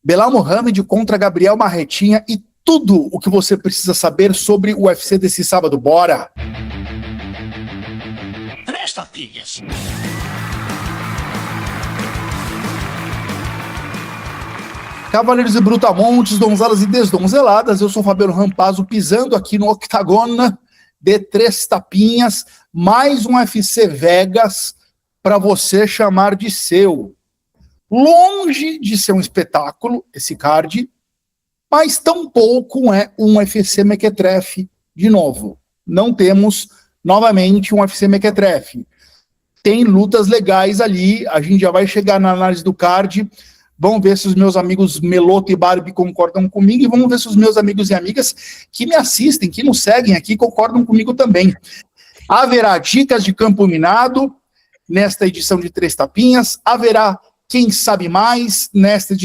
Belal Muhammad contra Gabriel Marretinha e tudo o que você precisa saber sobre o UFC desse sábado. Bora! Três tapinhas. Cavaleiros e Brutamontes, donzelas e desdonzeladas, eu sou o Fabiano Rampazzo, pisando aqui no octagona de Três Tapinhas, mais um UFC Vegas para você chamar de seu. Longe de ser um espetáculo, esse card, mas tampouco é um UFC Mequetrefe de novo. Não temos novamente um UFC Mequetrefe. Tem lutas legais ali, a gente já vai chegar na análise do card. Vamos ver se os meus amigos Meloto e Barbie concordam comigo e vamos ver se os meus amigos e amigas que me assistem, que nos seguem aqui, concordam comigo também. Haverá dicas de campo minado nesta edição de Três Tapinhas, haverá quem sabe mais nesta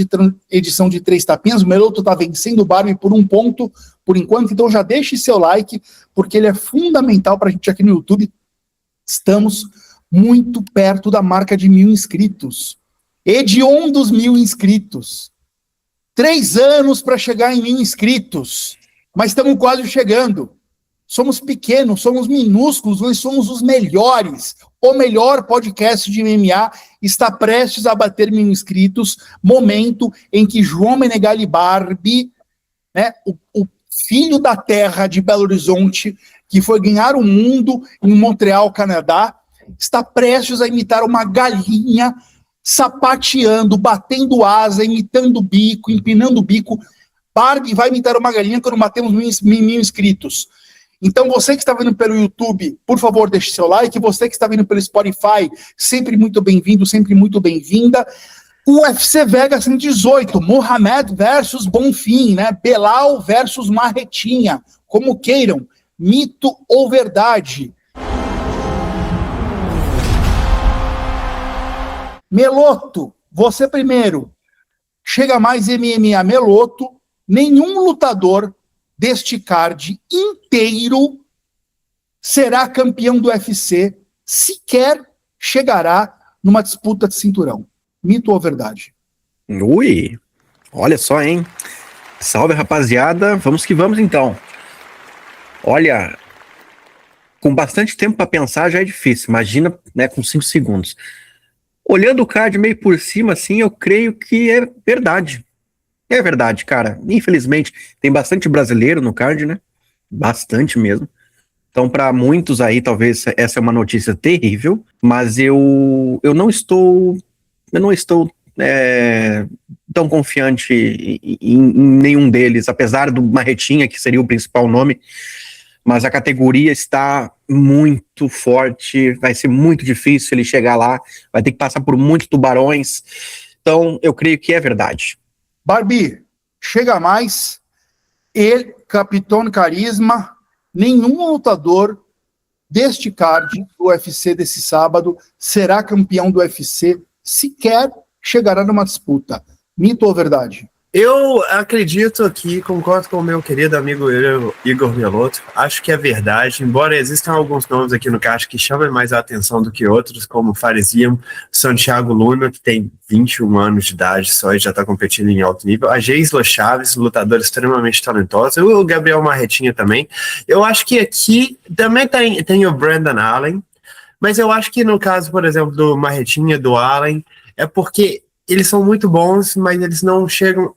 edição de Três Tapinhas. O Meloto está vencendo o Barbie por 1 ponto por enquanto, então já deixe seu like, porque ele é fundamental para a gente aqui no YouTube. Estamos muito perto da marca de 1.000 inscritos. Hediondos 1.000 inscritos. 3 anos para chegar em 1.000 inscritos. Mas estamos quase chegando. Somos pequenos, somos minúsculos, nós somos os melhores. O melhor podcast de MMA está prestes a bater 1.000 inscritos. Momento em que João Menegali Barbie, né, o filho da terra de Belo Horizonte, que foi ganhar o mundo em Montreal, Canadá, está prestes a imitar uma galinha sapateando, batendo asa, imitando o bico, empinando o bico. Barbie vai imitar uma galinha quando batemos 1.000 inscritos. Então, você que está vendo pelo YouTube, por favor, deixe seu like. Você que está vendo pelo Spotify, sempre muito bem-vindo, sempre muito bem-vinda. UFC Vegas 118, Mohamed versus Bonfim, né? Belal versus Marretinha, como queiram, mito ou verdade. Meloto, você primeiro. Chega mais MMA Meloto. Nenhum lutador deste card inteiro será campeão do UFC, sequer chegará numa disputa de cinturão. Mito ou verdade? Ui, olha só, hein? Salve, rapaziada. Vamos que vamos, então. Olha, com bastante tempo para pensar já é difícil. Imagina, né, com 5 segundos. Olhando o card meio por cima, assim, eu creio que é verdade. É verdade, cara. Infelizmente, tem bastante brasileiro no card, né? Bastante mesmo. Então, para muitos aí, talvez essa é uma notícia terrível, mas eu não estou tão confiante em nenhum deles, apesar do Marretinha, que seria o principal nome, mas a categoria está muito forte, vai ser muito difícil ele chegar lá, vai ter que passar por muitos tubarões, então eu creio que é verdade. Barbie, chega mais, ele, Capitão Carisma, nenhum lutador deste card do UFC desse sábado será campeão do UFC, sequer chegará numa disputa. Mito ou verdade? Eu acredito aqui, concordo com o meu querido amigo Igor Meloto, acho que é verdade, embora existam alguns nomes aqui no card que chamem mais a atenção do que outros, como Faresiam, Santiago Luna, que tem 21 anos de idade só e já está competindo em alto nível, a Geisla Chaves, lutador extremamente talentosa, o Gabriel Marretinha também. Eu acho que aqui também tem o Brandon Allen, mas eu acho que no caso, por exemplo, do Marretinha, do Allen, é porque eles são muito bons, mas eles não chegam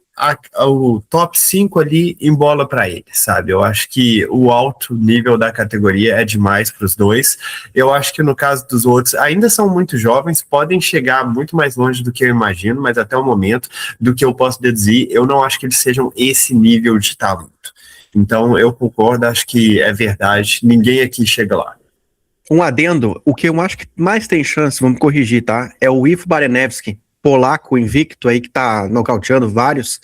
ao top 5 ali em bola para eles, sabe? Eu acho que o alto nível da categoria é demais para os dois. Eu acho que no caso dos outros, ainda são muito jovens, podem chegar muito mais longe do que eu imagino, mas até o momento, do que eu posso deduzir, eu não acho que eles sejam esse nível de talento. Então, eu concordo, acho que é verdade, ninguém aqui chega lá. Um adendo, o que eu acho que mais tem chance, vamos corrigir, tá? É o Ivo Barenevski, polaco invicto aí, que tá nocauteando vários.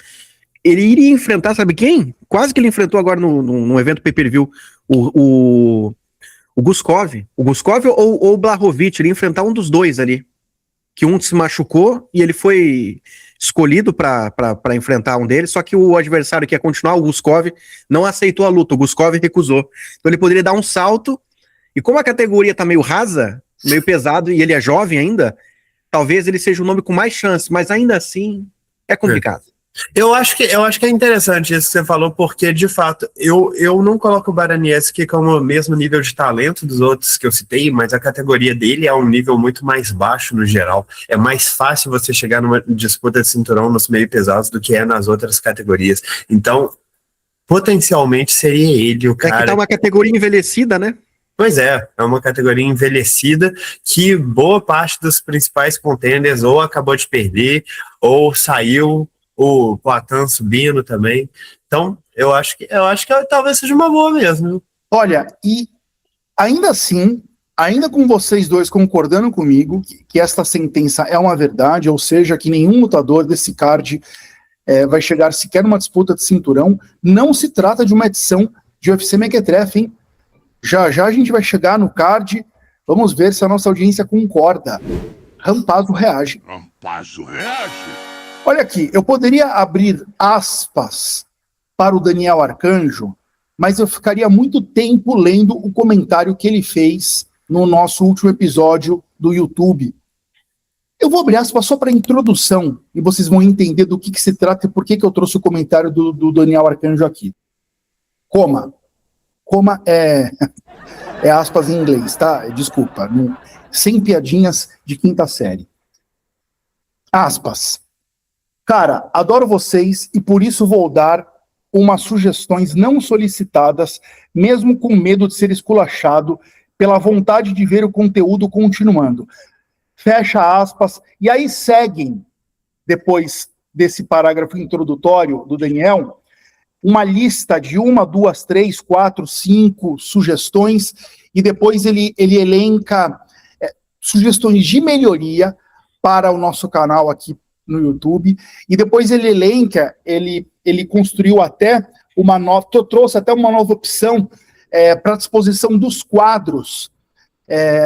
Ele iria enfrentar, sabe quem? Quase que ele enfrentou agora no evento pay-per-view, o Guskov. O Guskov ou o Blachowicz, ele ia enfrentar um dos dois ali. Que um se machucou e ele foi escolhido para enfrentar um deles, só que o adversário que ia continuar, o Guskov, não aceitou a luta, o Guskov recusou. Então ele poderia dar um salto, e como a categoria tá meio rasa, meio pesado, e ele é jovem ainda, talvez ele seja o nome com mais chance, mas ainda assim é complicado. Eu acho que é interessante isso que você falou, porque, de fato, eu não coloco o Baranieski como o mesmo nível de talento dos outros que eu citei, mas a categoria dele é um nível muito mais baixo no geral. É mais fácil você chegar numa disputa de cinturão nos meio pesados do que é nas outras categorias. Então, potencialmente seria ele o cara. É que tá uma categoria envelhecida, né? Pois é uma categoria envelhecida que boa parte dos principais contenders ou acabou de perder, ou saiu, o Poatan subindo também. Então, eu acho que talvez seja uma boa mesmo. Olha, e ainda assim, ainda com vocês dois concordando comigo que esta sentença é uma verdade, ou seja, que nenhum lutador desse card vai chegar sequer numa disputa de cinturão, não se trata de uma edição de UFC Mequetrefe, hein? Já já a gente vai chegar no card, vamos ver se a nossa audiência concorda. Rampazzo reage. Rampazzo reage? Olha aqui, eu poderia abrir aspas para o Daniel Arcanjo, mas eu ficaria muito tempo lendo o comentário que ele fez no nosso último episódio do YouTube. Eu vou abrir aspas só para introdução, e vocês vão entender do que se trata e por que eu trouxe o comentário do Daniel Arcanjo aqui. Coma é aspas em inglês, tá? Desculpa. Sem piadinhas de quinta série. Aspas. Cara, adoro vocês e por isso vou dar umas sugestões não solicitadas, mesmo com medo de ser esculachado, pela vontade de ver o conteúdo continuando. Fecha aspas. E aí seguem, depois desse parágrafo introdutório do Daniel, uma lista de 1, 2, 3, 4, 5 sugestões, e depois ele elenca sugestões de melhoria para o nosso canal aqui no YouTube, e depois ele elenca, ele construiu até uma nova, trouxe até uma nova opção para a disposição dos quadros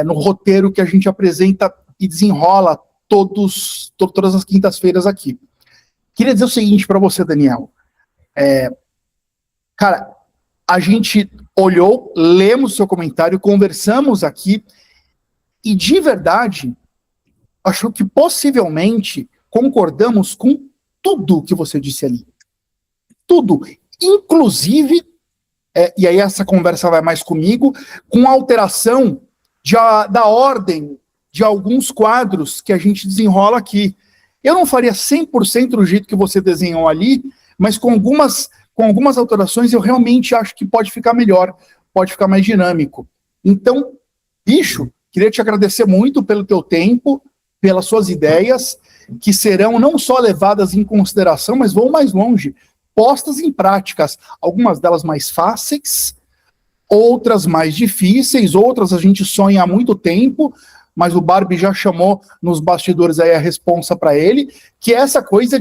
no roteiro que a gente apresenta e desenrola todas as quintas-feiras aqui. Queria dizer o seguinte para você, Daniel. Cara, a gente olhou, lemos o seu comentário, conversamos aqui, e de verdade, acho que possivelmente concordamos com tudo que você disse ali. Tudo. Inclusive, e aí essa conversa vai mais comigo, com a alteração da ordem de alguns quadros que a gente desenrola aqui. Eu não faria 100% do jeito que você desenhou ali, mas com algumas alterações eu realmente acho que pode ficar melhor, pode ficar mais dinâmico. Então, bicho, queria te agradecer muito pelo teu tempo, pelas suas ideias, que serão não só levadas em consideração, mas vão mais longe, postas em práticas, algumas delas mais fáceis, outras mais difíceis, outras a gente sonha há muito tempo, mas o Barbie já chamou nos bastidores aí a responsa para ele, que é essa coisa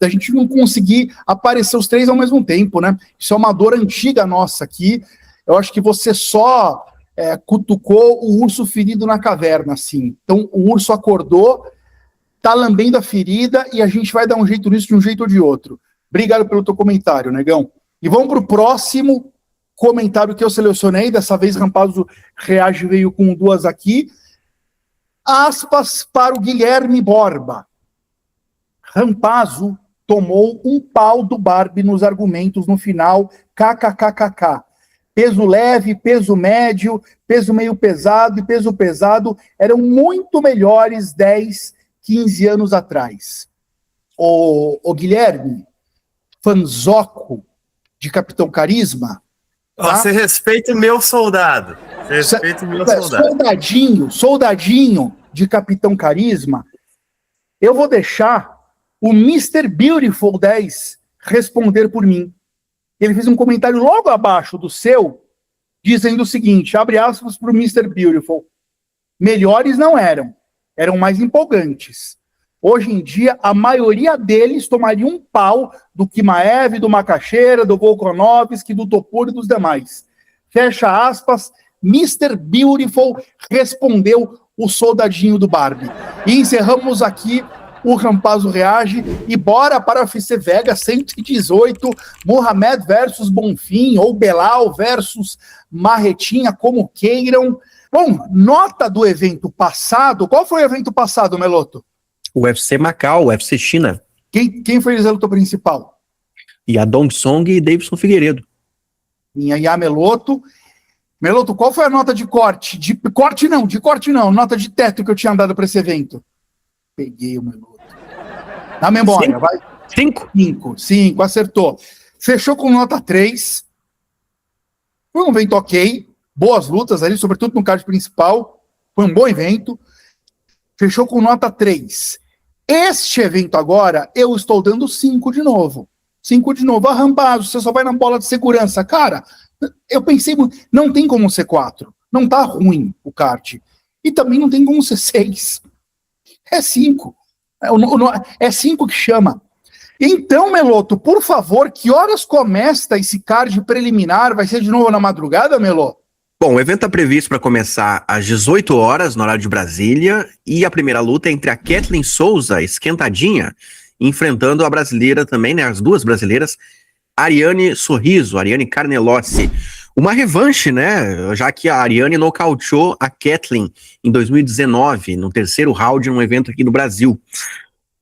da gente não conseguir aparecer os três ao mesmo tempo, né? Isso é uma dor antiga nossa aqui. Eu acho que você só cutucou o urso ferido na caverna, assim. Então o urso acordou, tá lambendo a ferida e a gente vai dar um jeito nisso de um jeito ou de outro. Obrigado pelo teu comentário, negão. E vamos pro próximo comentário que eu selecionei. Dessa vez Rampazzo reage, veio com 2 aqui. Aspas para o Guilherme Borba. Rampazzo tomou um pau do Barbie nos argumentos no final, kkkk. Peso leve, peso médio, peso meio pesado e peso pesado eram muito melhores 10, 15 anos atrás. O Guilherme, fanzoco de Capitão Carisma. Tá? Você respeita o meu soldado. Respeita o meu soldado. Soldadinho de Capitão Carisma. Eu vou deixar o Mr. Beautiful 10 responder por mim. Ele fez um comentário logo abaixo do seu, dizendo o seguinte, abre aspas para o Mr. Beautiful. Melhores não eram mais empolgantes. Hoje em dia, a maioria deles tomaria um pau do Kimaev, do Macaxeira, do Volkanovski, do Topur e dos demais. Fecha aspas, Mr. Beautiful respondeu o soldadinho do Barbie. E encerramos aqui o Rampazzo reage e bora para a UFC Vegas 118, Mohamed versus Bonfim, ou Belal versus Marretinha, como queiram. Bom, nota do evento passado. Qual foi o evento passado, Meloto? O UFC Macau, o UFC China. Quem fez a luta principal? E a Dong Song e Davidson Figueiredo. Minha Iá Meloto. Meloto, qual foi a nota de corte? De corte não, nota de teto que eu tinha dado para esse evento. Peguei o Meloto. Na memória, vai. 5, acertou. Fechou com nota 3. Foi um evento ok. Boas lutas ali, sobretudo no card principal. Foi um bom evento. Fechou com nota 3. Este evento agora, eu estou dando 5 de novo. 5 de novo. Rampazo, você só vai na bola de segurança. Cara, eu pensei, não tem como ser 4. Não tá ruim o card. E também não tem como ser 6. É 5. É 5 que chama. Então, Meloto, por favor, que horas começa esse card preliminar? Vai ser de novo na madrugada, Meloto? Bom, o evento está previsto para começar às 18 horas, no horário de Brasília, e a primeira luta é entre a Kathleen Souza, esquentadinha, enfrentando a brasileira também, né, as duas brasileiras, Ariane Sorriso, Ariane Carnelossi. Uma revanche, né, já que a Ariane nocauteou a Kathleen em 2019, no terceiro round, num evento aqui no Brasil.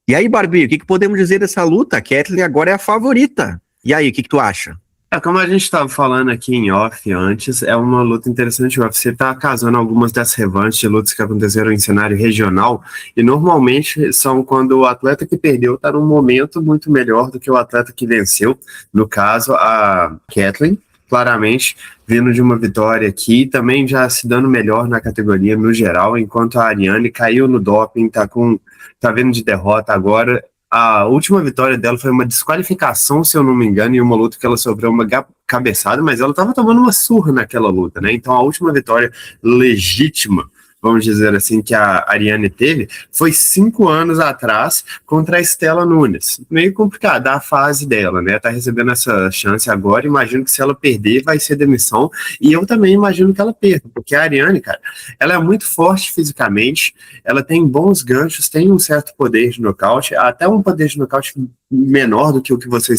E aí, Barbie, o que podemos dizer dessa luta? A Kathleen agora é a favorita. E aí, o que tu acha? Como a gente estava falando aqui em off antes, é uma luta interessante. O UFC está casando algumas das revanches de lutas que aconteceram em cenário regional, e normalmente são quando o atleta que perdeu está num momento muito melhor do que o atleta que venceu. No caso, a Kathleen, claramente, vindo de uma vitória aqui, também já se dando melhor na categoria no geral, enquanto a Ariane caiu no doping, tá vindo de derrota agora. A última vitória dela foi uma desqualificação, se eu não me engano, em uma luta que ela sofreu uma cabeçada, mas ela estava tomando uma surra naquela luta, né? Então a última vitória legítima, vamos dizer assim, que a Ariane teve, foi 5 anos atrás contra a Stella Nunes. Meio complicada a fase dela, né? Tá recebendo essa chance agora, imagino que se ela perder vai ser demissão, e eu também imagino que ela perca, porque a Ariane, cara, ela é muito forte fisicamente, ela tem bons ganchos, tem um certo poder de nocaute, até um poder de nocaute menor do que o que você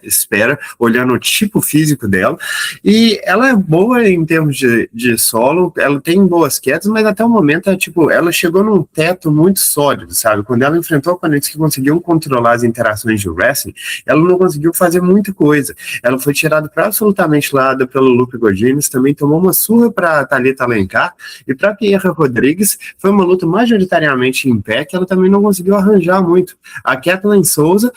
espera, olhando o tipo físico dela, e ela é boa em termos de solo, ela tem boas quedas, mas até o momento, ela chegou num teto muito sólido, sabe? Quando ela enfrentou oponentes que conseguiam controlar as interações de wrestling, ela não conseguiu fazer muita coisa. Ela foi tirada para absolutamente lado pelo Lupe Godinez, também tomou uma surra para Thalita Alencar, e para Pierre Rodrigues foi uma luta majoritariamente em pé, que ela também não conseguiu arranjar muito. A Kathleen Souza,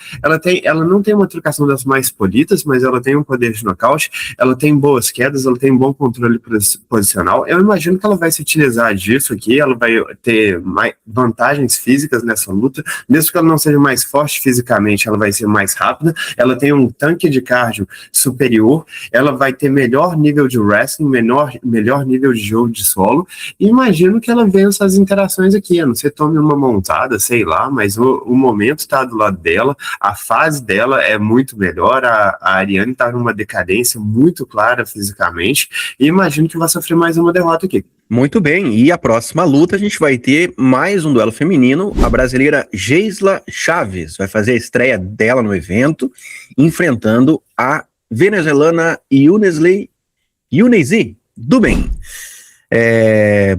ela não tem uma trocação das mais polidas, mas ela tem um poder de nocaute, ela tem boas quedas, ela tem um bom controle posicional. Eu imagino que ela vai se utilizar disso aqui, ela vai ter mais vantagens físicas nessa luta, mesmo que ela não seja mais forte fisicamente, ela vai ser mais rápida, ela tem um tanque de cardio superior, ela vai ter melhor nível de wrestling, melhor nível de jogo de solo, e imagino que ela vença as interações aqui, a não ser tome uma montada, sei lá, mas o momento está do lado dela, a fase dela é muito melhor, a Ariane está numa decadência muito clara fisicamente, e imagino que vai sofrer mais uma derrota aqui. Muito bem, e a próxima luta a gente vai ter mais um duelo feminino. A brasileira Geisla Chaves vai fazer a estreia dela no evento, enfrentando a venezuelana Younesly Duben.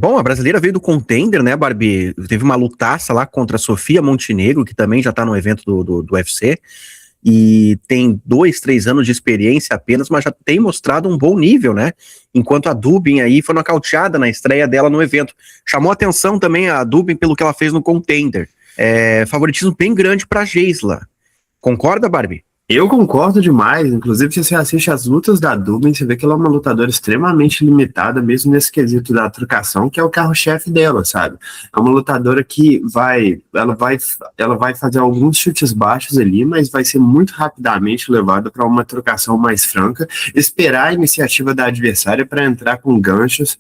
Bom, a brasileira veio do Contender, né, Barbie? Teve uma lutaça lá contra a Sofia Montenegro, que também já tá no evento do UFC, e tem 2-3 anos de experiência apenas, mas já tem mostrado um bom nível, né? Enquanto a Dubin aí foi nocauteada na estreia dela no evento. Chamou atenção também a Dubin pelo que ela fez no Contender. Favoritismo bem grande pra Geisla. Concorda, Barbie? Eu concordo demais, inclusive se você assiste as lutas da Dubin, você vê que ela é uma lutadora extremamente limitada, mesmo nesse quesito da trocação, que é o carro-chefe dela, sabe? É uma lutadora que ela vai fazer alguns chutes baixos ali, mas vai ser muito rapidamente levada para uma trocação mais franca, esperar a iniciativa da adversária para entrar com ganchos,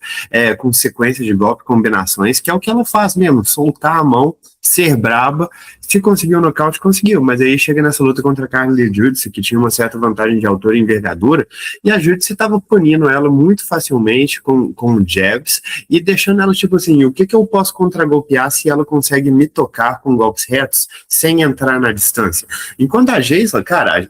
com sequência de golpe, combinações, que é o que ela faz mesmo, soltar a mão, ser braba. Se conseguiu o nocaute, conseguiu, mas aí chega nessa luta contra a Carly Judice, que tinha uma certa vantagem de altura e envergadura, e a Judice estava punindo ela muito facilmente com jabs, e deixando ela tipo assim, o que eu posso contragolpear se ela consegue me tocar com golpes retos, sem entrar na distância? Enquanto a Geisla, cara,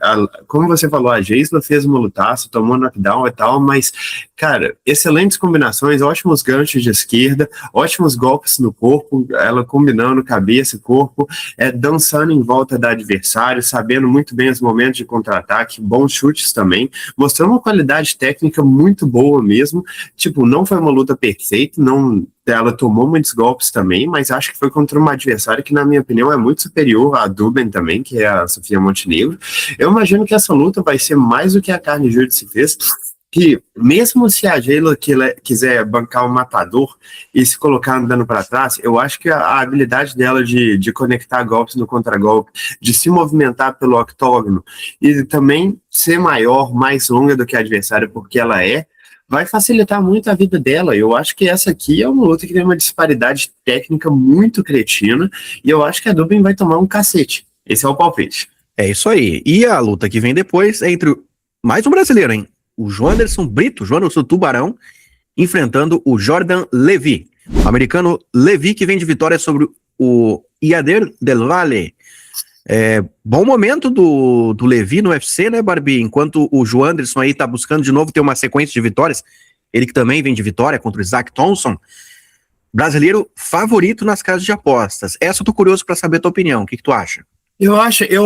como você falou, a Geisla fez uma lutaça, tomou knockdown e tal, mas, cara, excelentes combinações, ótimos ganchos de esquerda, ótimos golpes no corpo, ela combinando com a cabeça e corpo, dançando em volta do adversário, sabendo muito bem os momentos de contra-ataque, bons chutes também, mostrando uma qualidade técnica muito boa mesmo. Tipo, não foi uma luta perfeita, não, ela tomou muitos golpes também, mas acho que foi contra uma adversária que, na minha opinião, é muito superior à Duben também, que é a Sofia Montenegro. Eu imagino que essa luta vai ser mais do que a Carne Júdice fez, que mesmo se a Jayla quiser bancar um matador e se colocar andando para trás, eu acho que a habilidade dela de conectar golpes no contragolpe, de se movimentar pelo octógono e também ser maior, mais longa do que a adversária, porque ela vai facilitar muito a vida dela. Eu acho que essa aqui é uma luta que tem uma disparidade técnica muito cretina e eu acho que a Duben vai tomar um cacete. Esse é o palpite. É isso aí. E a luta que vem depois é entre mais um brasileiro, hein? O Joanderson Brito, Joanderson Tubarão, enfrentando o Jordan Levy. O americano Levy, que vem de vitória sobre o Iader Del Valle. Bom momento do Levy no UFC, né, Barbie? Enquanto o Joanderson aí tá buscando de novo ter uma sequência de vitórias, ele que também vem de vitória contra o Isaac Thompson. Brasileiro favorito nas casas de apostas. Essa eu tô curioso para saber a tua opinião. O que tu acha? Eu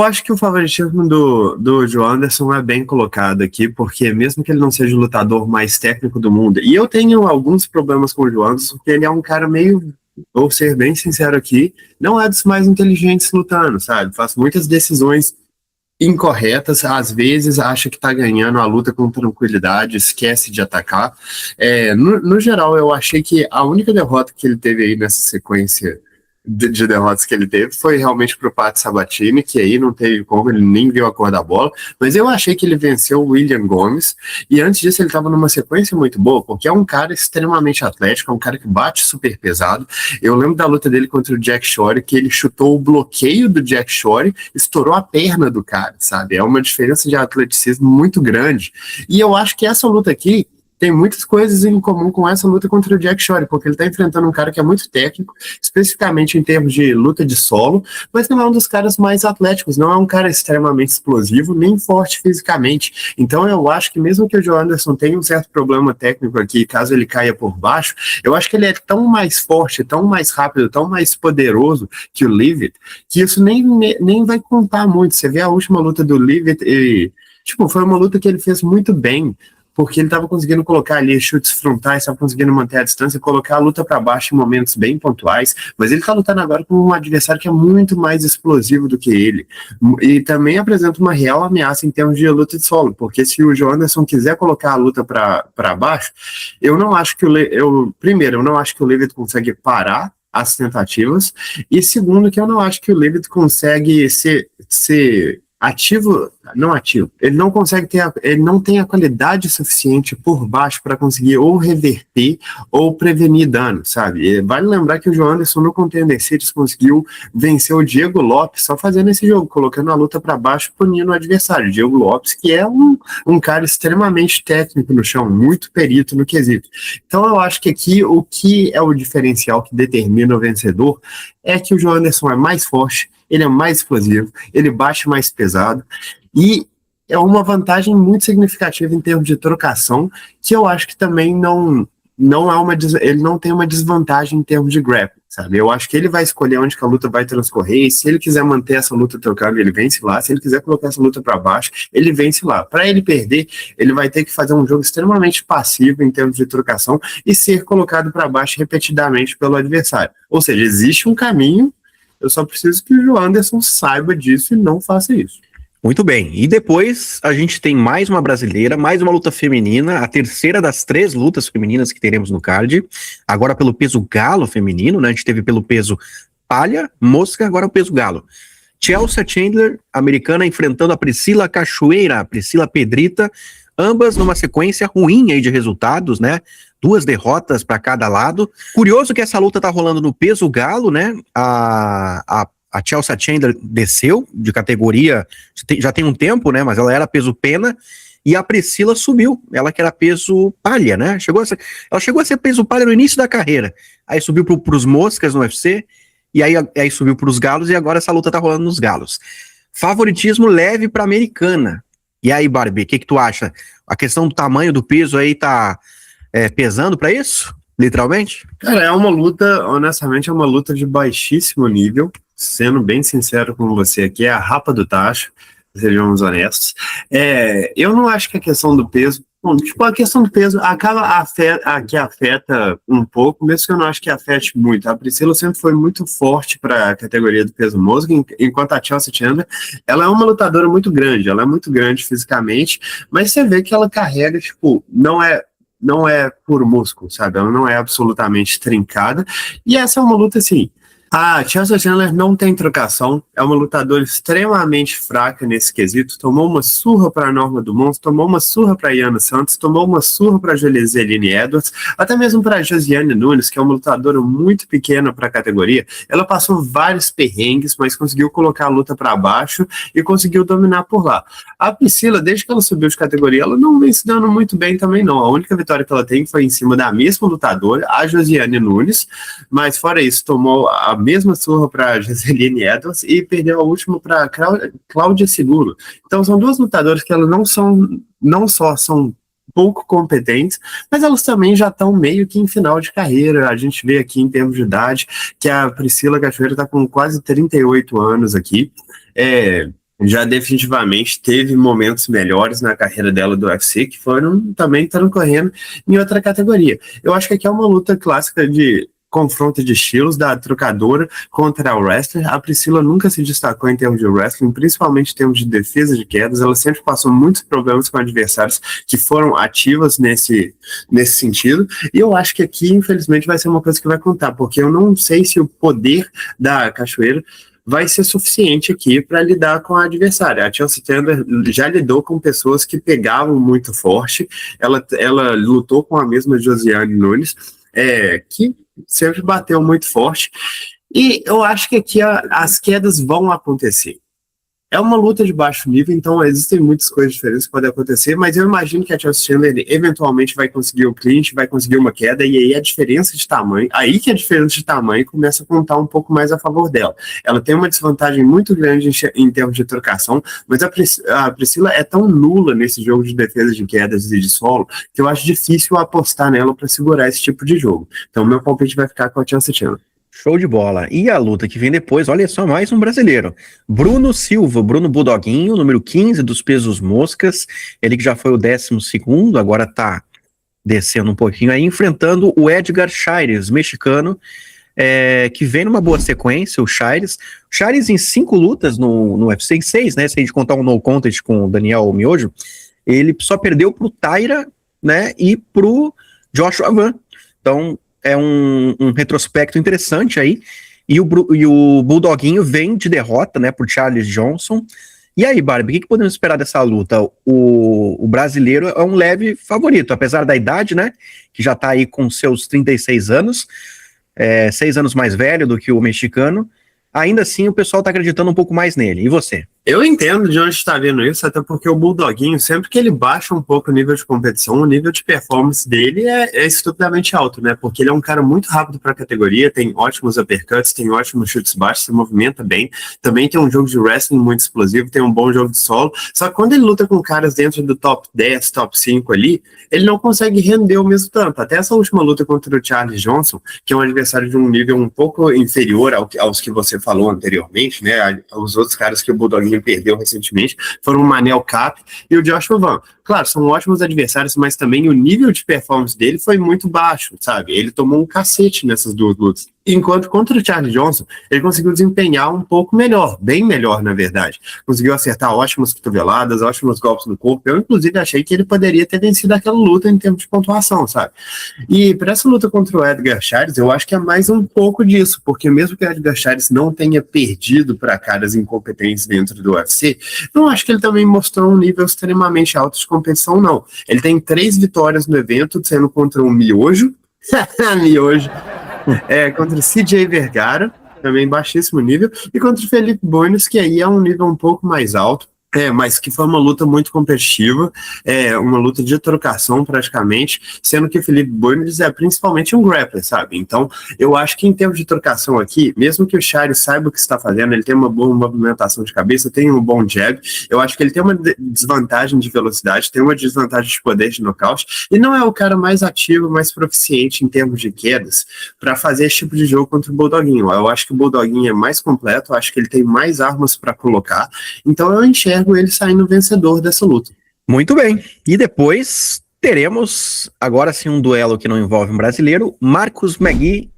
acho que o favoritismo do Joanderson é bem colocado aqui, porque mesmo que ele não seja o lutador mais técnico do mundo, e eu tenho alguns problemas com o Joanderson, porque ele é um cara meio, vou ser bem sincero aqui, não é dos mais inteligentes lutando, sabe? Faz muitas decisões incorretas, às vezes acha que tá ganhando a luta com tranquilidade, esquece de atacar. No geral, eu achei que a única derrota que ele teve aí nessa sequência de derrotas que ele teve foi realmente pro Pat Sabatini, que aí não teve como, ele nem viu a cor da bola, mas eu achei que ele venceu o William Gomes, e antes disso ele estava numa sequência muito boa, porque é um cara extremamente atlético, é um cara que bate super pesado. Eu lembro da luta dele contra o Jack Shore, que ele chutou o bloqueio do Jack Shore, estourou a perna do cara, sabe? É uma diferença de atleticismo muito grande, e eu acho que essa luta aqui tem muitas coisas em comum com essa luta contra o Jack Shore, porque ele tá enfrentando um cara que é muito técnico, especificamente em termos de luta de solo, mas não é um dos caras mais atléticos, não é um cara extremamente explosivo, nem forte fisicamente. Então eu acho que mesmo que o Joanderson tenha um certo problema técnico aqui, caso ele caia por baixo, eu acho que ele é tão mais forte, tão mais rápido, tão mais poderoso que o Leavitt, que isso nem vai contar muito. Você vê a última luta do Leavitt e, tipo, foi uma luta que ele fez muito bem, porque ele estava conseguindo colocar ali chutes frontais, estava conseguindo manter a distância, colocar a luta para baixo em momentos bem pontuais, mas ele está lutando agora com um adversário que é muito mais explosivo do que ele, e também apresenta uma real ameaça em termos de luta de solo, porque se o Joanderson quiser colocar a luta para baixo, eu não acho que primeiro, eu não acho que o Leavitt consegue parar as tentativas, e segundo, que eu não acho que o Leavitt consegue ser ativo, ele não consegue ele não tem a qualidade suficiente por baixo para conseguir ou reverter ou prevenir dano, sabe? E vale lembrar que o Joanderson no Contender Series conseguiu vencer o Diego Lopes só fazendo esse jogo, colocando a luta para baixo, punindo o adversário. Diego Lopes, que é um cara extremamente técnico no chão, muito perito no quesito. Então eu acho que aqui o que é o diferencial que determina o vencedor é que o Joanderson é mais forte, ele é mais explosivo, ele bate mais pesado, e é uma vantagem muito significativa em termos de trocação, que eu acho que também ele não tem uma desvantagem em termos de grappling, sabe? Eu acho que ele vai escolher onde que a luta vai transcorrer, e se ele quiser manter essa luta trocando, ele vence lá. Se ele quiser colocar essa luta para baixo, ele vence lá. Para ele perder, ele vai ter que fazer um jogo extremamente passivo em termos de trocação e ser colocado para baixo repetidamente pelo adversário. Ou seja, existe um caminho, eu só preciso que o Joanderson saiba disso e não faça isso. Muito bem, e depois a gente tem mais uma brasileira, mais uma luta feminina, a terceira das 3 lutas femininas que teremos no card, agora pelo peso galo feminino, né? A gente teve pelo peso palha, mosca, agora o peso galo. Chelsea Chandler, americana, enfrentando a Priscila Cachoeira, a Priscila Pedrita, ambas numa sequência ruim aí de resultados, né? 2 derrotas para cada lado. Curioso que essa luta tá rolando no peso galo, né? A Chelsea Chandler desceu de categoria, já tem um tempo, né? Mas ela era peso pena, e a Priscila subiu, ela que era peso palha, né? Ela chegou a ser peso palha no início da carreira, aí subiu pros moscas no UFC, e aí subiu pros galos, e agora essa luta tá rolando nos galos. Favoritismo leve pra americana. E aí, Barbie, o que tu acha? A questão do tamanho do peso aí tá pesando pra isso? Literalmente? Cara, é uma luta, honestamente, é uma luta de baixíssimo nível. Sendo bem sincero com você aqui, é a rapa do tacho, sejamos honestos. Eu não acho que a questão do peso. Bom, tipo, a questão do peso que afeta um pouco, mesmo que eu não acho que afete muito. A Priscila sempre foi muito forte para a categoria do peso mosca, enquanto a Chelsea Chandler, ela é uma lutadora muito grande, ela é muito grande fisicamente, mas você vê que ela carrega, tipo, não é puro músculo, sabe? Ela não é absolutamente trincada. E essa é uma luta assim. A Chelsea Chandler não tem trocação, é uma lutadora extremamente fraca nesse quesito. Tomou uma surra para a Norma Dumont, tomou uma surra para a Iana Santos, tomou uma surra para a Joliseline Edwards, até mesmo para a Josiane Nunes, que é uma lutadora muito pequena para a categoria. Ela passou vários perrengues, mas conseguiu colocar a luta para baixo e conseguiu dominar por lá. A Priscila, desde que ela subiu de categoria, ela não vem se dando muito bem também, não. A única vitória que ela tem foi em cima da mesma lutadora, a Josiane Nunes, mas fora isso, tomou a mesma surra para Josiane Edwards e perdeu a última para Cláudia Seguro. Então são duas lutadoras que elas não só são pouco competentes, mas elas também já estão meio que em final de carreira. A gente vê aqui em termos de idade que a Priscila Cachoeira está com quase 38 anos aqui. Já definitivamente teve momentos melhores na carreira dela do UFC, que foram também correndo em outra categoria. Eu acho que aqui é uma luta clássica de confronto de estilos da trocadora contra a wrestler. A Priscila nunca se destacou em termos de wrestling, principalmente em termos de defesa de quedas. Ela sempre passou muitos problemas com adversários que foram ativas nesse sentido. E eu acho que aqui, infelizmente, vai ser uma coisa que vai contar, porque eu não sei se o poder da Cachoeira vai ser suficiente aqui para lidar com a adversária. A Chelsea Chandler já lidou com pessoas que pegavam muito forte. Ela lutou com a mesma Josiane Nunes, que sempre bateu muito forte. E eu acho que aqui as quedas vão acontecer. É uma luta de baixo nível, então existem muitas coisas diferentes que podem acontecer, mas eu imagino que a Chelsea Chandler eventualmente vai conseguir o clinch, vai conseguir uma queda, e aí a diferença de tamanho, começa a contar um pouco mais a favor dela. Ela tem uma desvantagem muito grande em termos de trocação, mas a Priscila é tão nula nesse jogo de defesa de quedas e de solo, que eu acho difícil apostar nela para segurar esse tipo de jogo. Então meu palpite vai ficar com a Chelsea Chandler. Show de bola. E a luta que vem depois, olha só, mais um brasileiro. Bruno Silva, Bruno Budoguinho, número 15 dos pesos moscas. Ele que já foi o 12º, agora tá descendo um pouquinho aí, enfrentando o Edgar Chaires, mexicano, que vem numa boa sequência, o Chaires. O Chaires em 5 lutas no UFC, em 6, né? Se a gente contar um no contest com o Daniel Miojo, ele só perdeu pro Taira, né? E pro Joshua Van. Então, é um retrospecto interessante aí, e o Bulldoguinho vem de derrota, né, por Charles Johnson. E aí, Barbie, o que podemos esperar dessa luta? O brasileiro é um leve favorito, apesar da idade, né, que já tá aí com seus 36 anos, 6 anos mais velho do que o mexicano. Ainda assim, o pessoal tá acreditando um pouco mais nele. E você? Eu entendo de onde está vendo isso, até porque o Bulldoguinho, sempre que ele baixa um pouco o nível de competição, o nível de performance dele é estupidamente alto, né? Porque ele é um cara muito rápido para a categoria, tem ótimos uppercuts, tem ótimos chutes baixos, se movimenta bem, também tem um jogo de wrestling muito explosivo, tem um bom jogo de solo, só que quando ele luta com caras dentro do top 10, top 5 ali, ele não consegue render o mesmo tanto. Até essa última luta contra o Charles Johnson, que é um adversário de um nível um pouco inferior aos que você falou anteriormente, né? Os outros caras que o Bulldoguinho perdeu recentemente foram o Manel Cap e o Joshua Van. Claro, são ótimos adversários, mas também o nível de performance dele foi muito baixo, sabe? Ele tomou um cacete nessas duas lutas. Enquanto contra o Charles Johnson, ele conseguiu desempenhar um pouco melhor, bem melhor, na verdade. Conseguiu acertar ótimas cotoveladas, ótimos golpes no corpo. Eu, inclusive, achei que ele poderia ter vencido aquela luta em termos de pontuação, sabe? E para essa luta contra o Edgar Chaires, eu acho que é mais um pouco disso, porque mesmo que o Edgar Chaires não tenha perdido para caras incompetentes dentro do UFC, não acho que ele também mostrou um nível extremamente alto de competição, não. Ele tem 3 vitórias no evento, sendo contra o Miojo, contra o CJ Vergara, também baixíssimo nível, e contra o Felipe Buenos, que aí é um nível um pouco mais alto. Mas que foi uma luta muito competitiva, uma luta de trocação praticamente, sendo que o Felipe Bunes é principalmente um grappler, sabe? Então, eu acho que em termos de trocação aqui, mesmo que o Charles saiba o que está fazendo, ele tem uma boa movimentação de cabeça, tem um bom jab, eu acho que ele tem uma desvantagem de velocidade, tem uma desvantagem de poder de nocaute, e não é o cara mais ativo, mais proficiente em termos de quedas, para fazer esse tipo de jogo contra o Bulldoguinho. Eu acho que o Bulldoguinho é mais completo, eu acho que ele tem mais armas para colocar, então eu enxergo ele saindo vencedor dessa luta. Muito bem. E depois teremos, agora sim, um duelo que não envolve um brasileiro. Marcos Magui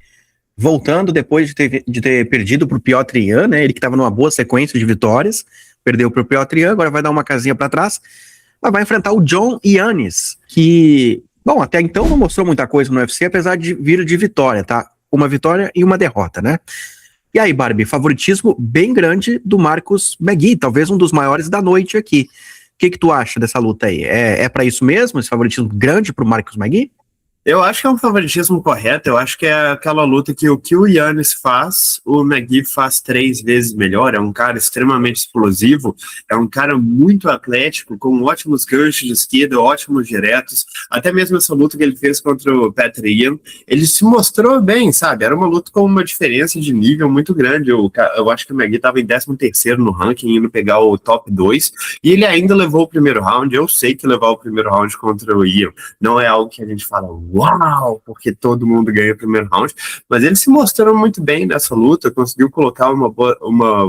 voltando depois de ter perdido para o Piotr Jan, né? Ele que estava numa boa sequência de vitórias, perdeu para o Piotr Jan, agora vai dar uma casinha para trás, mas vai enfrentar o John Yanis, que, bom, até então não mostrou muita coisa no UFC, apesar de vir de vitória, tá? Uma vitória e uma derrota, né? E aí, Barbie, favoritismo bem grande do Marcos Magui, talvez um dos maiores da noite aqui. O que tu acha dessa luta aí? É para isso mesmo, esse favoritismo grande pro Marcos Magui? Eu acho que é um favoritismo correto, eu acho que é aquela luta que o Yanis faz, o Magui faz 3 vezes melhor, é um cara extremamente explosivo, é um cara muito atlético, com ótimos ganchos de esquerda, ótimos diretos, até mesmo essa luta que ele fez contra o Petr Yan, ele se mostrou bem, sabe, era uma luta com uma diferença de nível muito grande, eu acho que o Magui estava em 13º no ranking, indo pegar o top 2, e ele ainda levou o primeiro round, eu sei que levar o primeiro round contra o Yan não é algo que a gente fala, uau, porque todo mundo ganha o primeiro round, mas ele se mostrou muito bem nessa luta, conseguiu colocar uma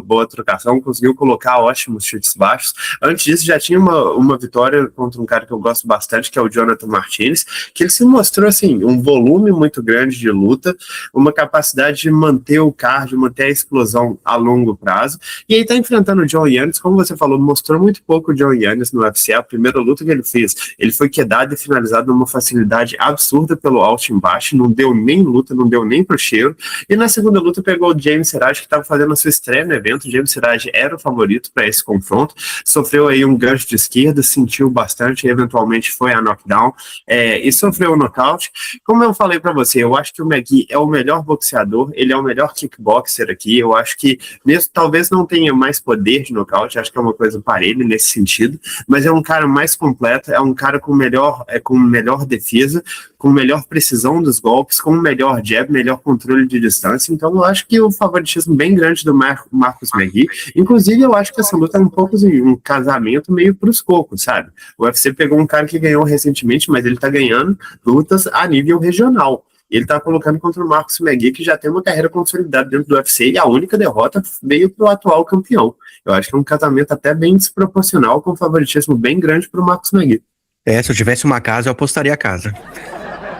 boa trocação, conseguiu colocar ótimos chutes baixos. Antes disso já tinha uma vitória contra um cara que eu gosto bastante, que é o Jonathan Martinez, que ele se mostrou assim, um volume muito grande de luta, uma capacidade de manter o cardio, manter a explosão a longo prazo, e aí tá enfrentando o John Yanis, como você falou, mostrou muito pouco o John Yanis no UFC, a primeira luta que ele fez, ele foi quedado e finalizado numa facilidade absurda pelo Austin Bash, não deu nem luta, não deu nem pro cheiro, e na segunda luta pegou o James Serrage, que estava fazendo a sua estreia no evento. O James Serrage era o favorito para esse confronto, sofreu aí um gancho de esquerda, sentiu bastante, e eventualmente foi a knockdown, e sofreu o nocaute. Como eu falei para você, eu acho que o Magui é o melhor boxeador, ele é o melhor kickboxer aqui, eu acho que mesmo, talvez não tenha mais poder de nocaute, acho que é uma coisa parelha nesse sentido, mas é um cara mais completo, é um cara com melhor defesa, com melhor precisão dos golpes, com melhor jab, melhor controle de distância, então eu acho que o favoritismo bem grande do Marcos Magui, inclusive eu acho que essa luta é um pouco assim, um casamento meio pros cocos, sabe? O UFC pegou um cara que ganhou recentemente, mas ele tá ganhando lutas a nível regional. Ele tá colocando contra o Marcos Magui, que já tem uma carreira consolidada dentro do UFC, e a única derrota veio pro atual campeão. Eu acho que é um casamento até bem desproporcional, com um favoritismo bem grande pro Marcos Magui. Se eu tivesse uma casa, eu apostaria a casa.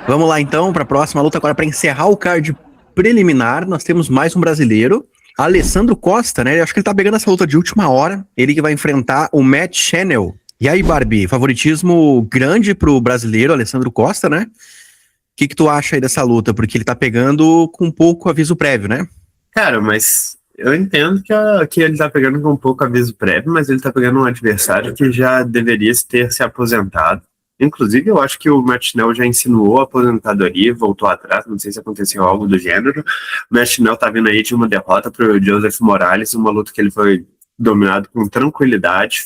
Vamos lá então para a próxima luta, agora para encerrar o card preliminar, nós temos mais um brasileiro, Alessandro Costa, né? Eu acho que ele tá pegando essa luta de última hora, ele que vai enfrentar o Matt Channel. E aí, Barbie, favoritismo grande pro brasileiro, Alessandro Costa, né? O que tu acha aí dessa luta? Porque ele tá pegando com pouco aviso prévio, né? Cara, mas eu entendo que ele tá pegando com pouco aviso prévio, mas ele tá pegando um adversário que já deveria ter se aposentado. Inclusive, eu acho que o Matt Schnell já insinuou a aposentadoria, voltou atrás, não sei se aconteceu algo do gênero. O Matt Schnell tá vindo aí de uma derrota pro Joseph Morales, uma luta que ele foi dominado com tranquilidade,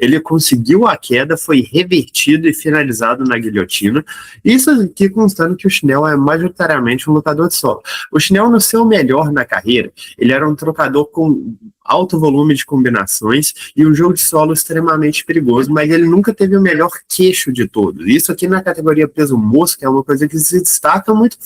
ele conseguiu a queda, foi revertido e finalizado na guilhotina. Isso aqui constando que o Schnell é majoritariamente um lutador de solo. O Schnell, no seu melhor na carreira, ele era um trocador com alto volume de combinações e um jogo de solo extremamente perigoso, mas ele nunca teve o melhor queixo de todos. Isso aqui na categoria peso mosca é uma coisa que se destaca muito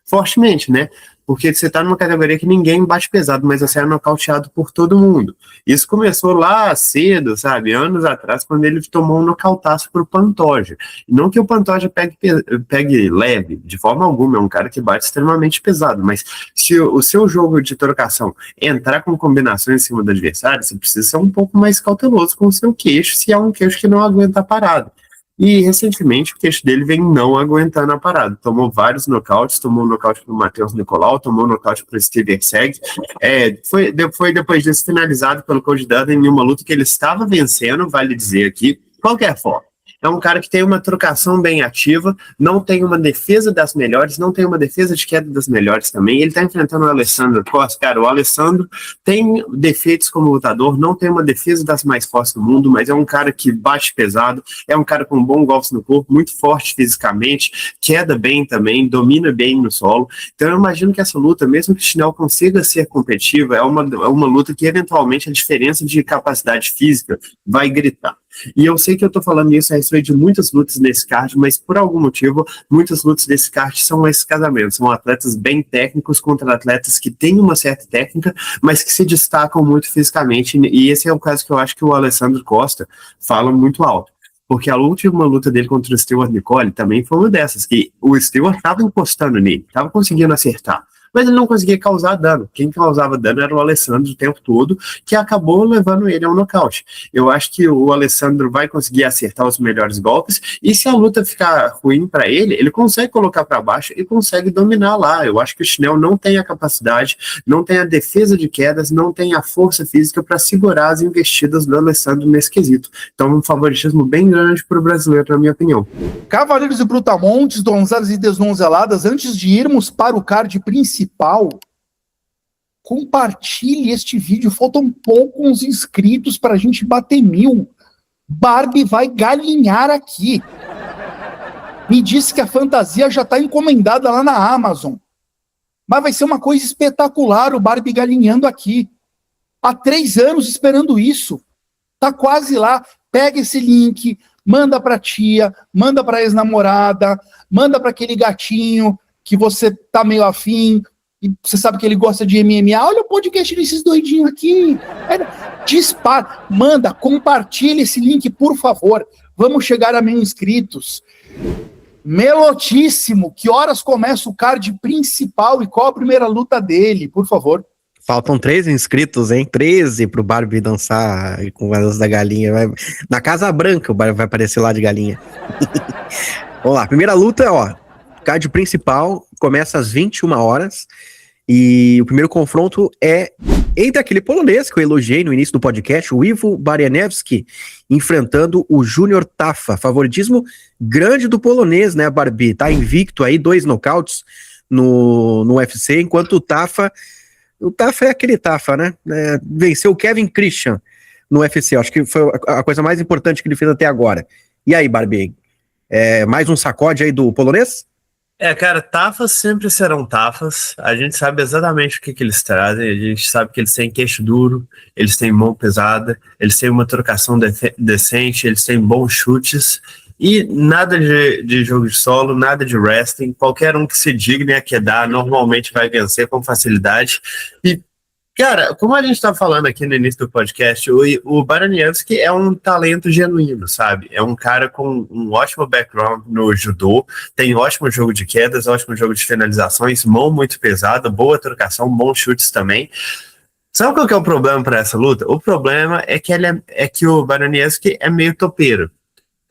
fortemente, né? Porque você tá numa categoria que ninguém bate pesado, mas você é nocauteado por todo mundo. Isso começou lá cedo, sabe? Anos atrás, quando ele tomou um nocautaço pro Pantoja. Não que o Pantoja pegue leve, de forma alguma, é um cara que bate extremamente pesado, mas se o seu jogo de trocação entrar com combinações em cima do adversário, você precisa ser um pouco mais cauteloso com o seu queixo, se é um queixo que não aguenta a parada. E recentemente o queixo dele vem não aguentando a parada. Tomou vários nocautes, tomou um nocaute para o Matheus Nicolau, tomou um nocaute para o Steve Erceg. Foi depois disso finalizado pelo Cody Dudden em uma luta que ele estava vencendo, vale dizer aqui, de qualquer forma. É um cara que tem uma trocação bem ativa, não tem uma defesa das melhores, não tem uma defesa de queda das melhores também. Ele tá enfrentando o Alessandro Costa. Cara, o Alessandro tem defeitos como lutador, não tem uma defesa das mais fortes do mundo, mas é um cara que bate pesado, é um cara com bom golpes no corpo, muito forte fisicamente, queda bem também, domina bem no solo. Então eu imagino que essa luta, mesmo que o Schnell consiga ser competitiva, é uma luta que eventualmente a diferença de capacidade física vai gritar. E eu sei que eu tô falando isso a respeito de muitas lutas nesse card, mas por algum motivo, muitas lutas desse card são esses casamentos. São atletas bem técnicos contra atletas que têm uma certa técnica, mas que se destacam muito fisicamente. E esse é o caso que eu acho que o Alessandro Costa fala muito alto. Porque a última luta dele contra o Stewart Nicole também foi uma dessas, que o Stewart estava encostando nele, estava conseguindo acertar, mas ele não conseguia causar dano. Quem causava dano era o Alessandro o tempo todo, que acabou levando ele ao nocaute. Eu acho que o Alessandro vai conseguir acertar os melhores golpes, e se a luta ficar ruim para ele, ele consegue colocar para baixo e consegue dominar lá. Eu acho que o Schnell não tem a capacidade, não tem a defesa de quedas, não tem a força física para segurar as investidas do Alessandro nesse quesito. Então, um favoritismo bem grande para o brasileiro, na minha opinião. Cavaleiros e Brutamontes, donzelas e desdonzeladas, antes de irmos para o card principal, compartilhe este vídeo. Faltam poucos inscritos para a gente bater 1000. Barbie vai galinhar aqui. Me disse que a fantasia já está encomendada lá na Amazon. Mas vai ser uma coisa espetacular o Barbie galinhando aqui. Há 3 anos esperando isso. Tá quase lá. Pega esse link, manda pra tia, manda pra ex-namorada, manda pra aquele gatinho que você tá meio afim, e você sabe que ele gosta de MMA. Olha o podcast desses doidinhos aqui. Dispara, manda, compartilha esse link, por favor. Vamos chegar a 1000 inscritos. Melotíssimo, que horas começa o card principal e qual a primeira luta dele, por favor? Faltam 13 inscritos, hein? 13 pro Barbie dançar com as da galinha. Na Casa Branca o Barbie vai aparecer lá de galinha. Vamos lá, primeira luta, ó. Card principal começa às 21 horas. E o primeiro confronto é entre aquele polonês que eu elogiei no início do podcast, o Ivo Barianevski, enfrentando o Júnior Tafa. Favoritismo grande do polonês, né, Barbie? Tá invicto aí, 2 nocautes no UFC, enquanto o Tafa é aquele Tafa, né? Venceu o Kevin Christian no UFC. Acho que foi a coisa mais importante que ele fez até agora. E aí, Barbie? Mais um sacode aí do polonês? Cara, Tafas sempre serão Tafas. A gente sabe exatamente o que eles trazem. A gente sabe que eles têm queixo duro, eles têm mão pesada, eles têm uma trocação decente, eles têm bons chutes. E nada de jogo de solo, nada de wrestling. Qualquer um que se digne a quedar normalmente vai vencer com facilidade. E, cara, como a gente tá falando aqui no início do podcast, o Barianevski é um talento genuíno, sabe? É um cara com um ótimo background no judô, tem ótimo jogo de quedas, ótimo jogo de finalizações, mão muito pesada, boa trocação, bons chutes também. Sabe qual que é o problema para essa luta? O problema é que o Barianevski é meio topeiro.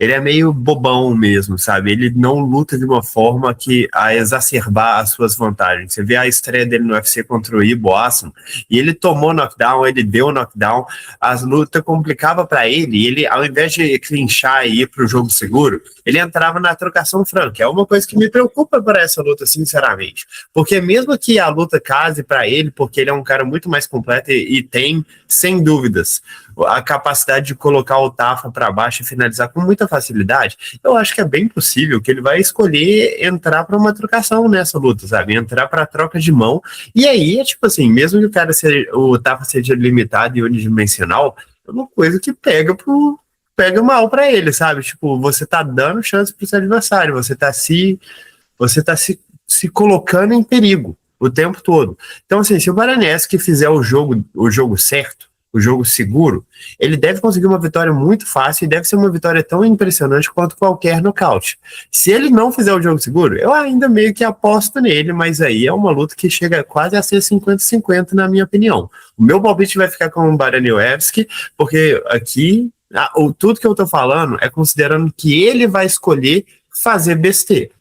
Ele é meio bobão mesmo, sabe? Ele não luta de uma forma a exacerbar as suas vantagens. Você vê a estreia dele no UFC contra o Ibo Assuman, e ele tomou knockdown, ele deu knockdown, as lutas complicavam para ele, e ele, ao invés de clinchar e ir pro jogo seguro, ele entrava na trocação franca. É uma coisa que me preocupa para essa luta, sinceramente. Porque mesmo que a luta case para ele, porque ele é um cara muito mais completo e tem, sem dúvidas, a capacidade de colocar o Tafa para baixo e finalizar com muita facilidade, eu acho que é bem possível que ele vai escolher entrar para uma trocação nessa luta, sabe? Entrar para troca de mão. E aí, é tipo assim, mesmo que o Tafa seja limitado e unidimensional, é uma coisa que pega mal para ele, sabe? Tipo, você tá dando chance pro seu adversário, você tá se colocando em perigo o tempo todo. Então, assim, se o Barianevski fizer o jogo certo, o jogo seguro, ele deve conseguir uma vitória muito fácil e deve ser uma vitória tão impressionante quanto qualquer nocaute. Se ele não fizer o jogo seguro, eu ainda meio que aposto nele, mas aí é uma luta que chega quase a ser 50-50 na minha opinião. O meu palpite vai ficar com o Barianevski, porque aqui, tudo que eu tô falando é considerando que ele vai escolher fazer besteira.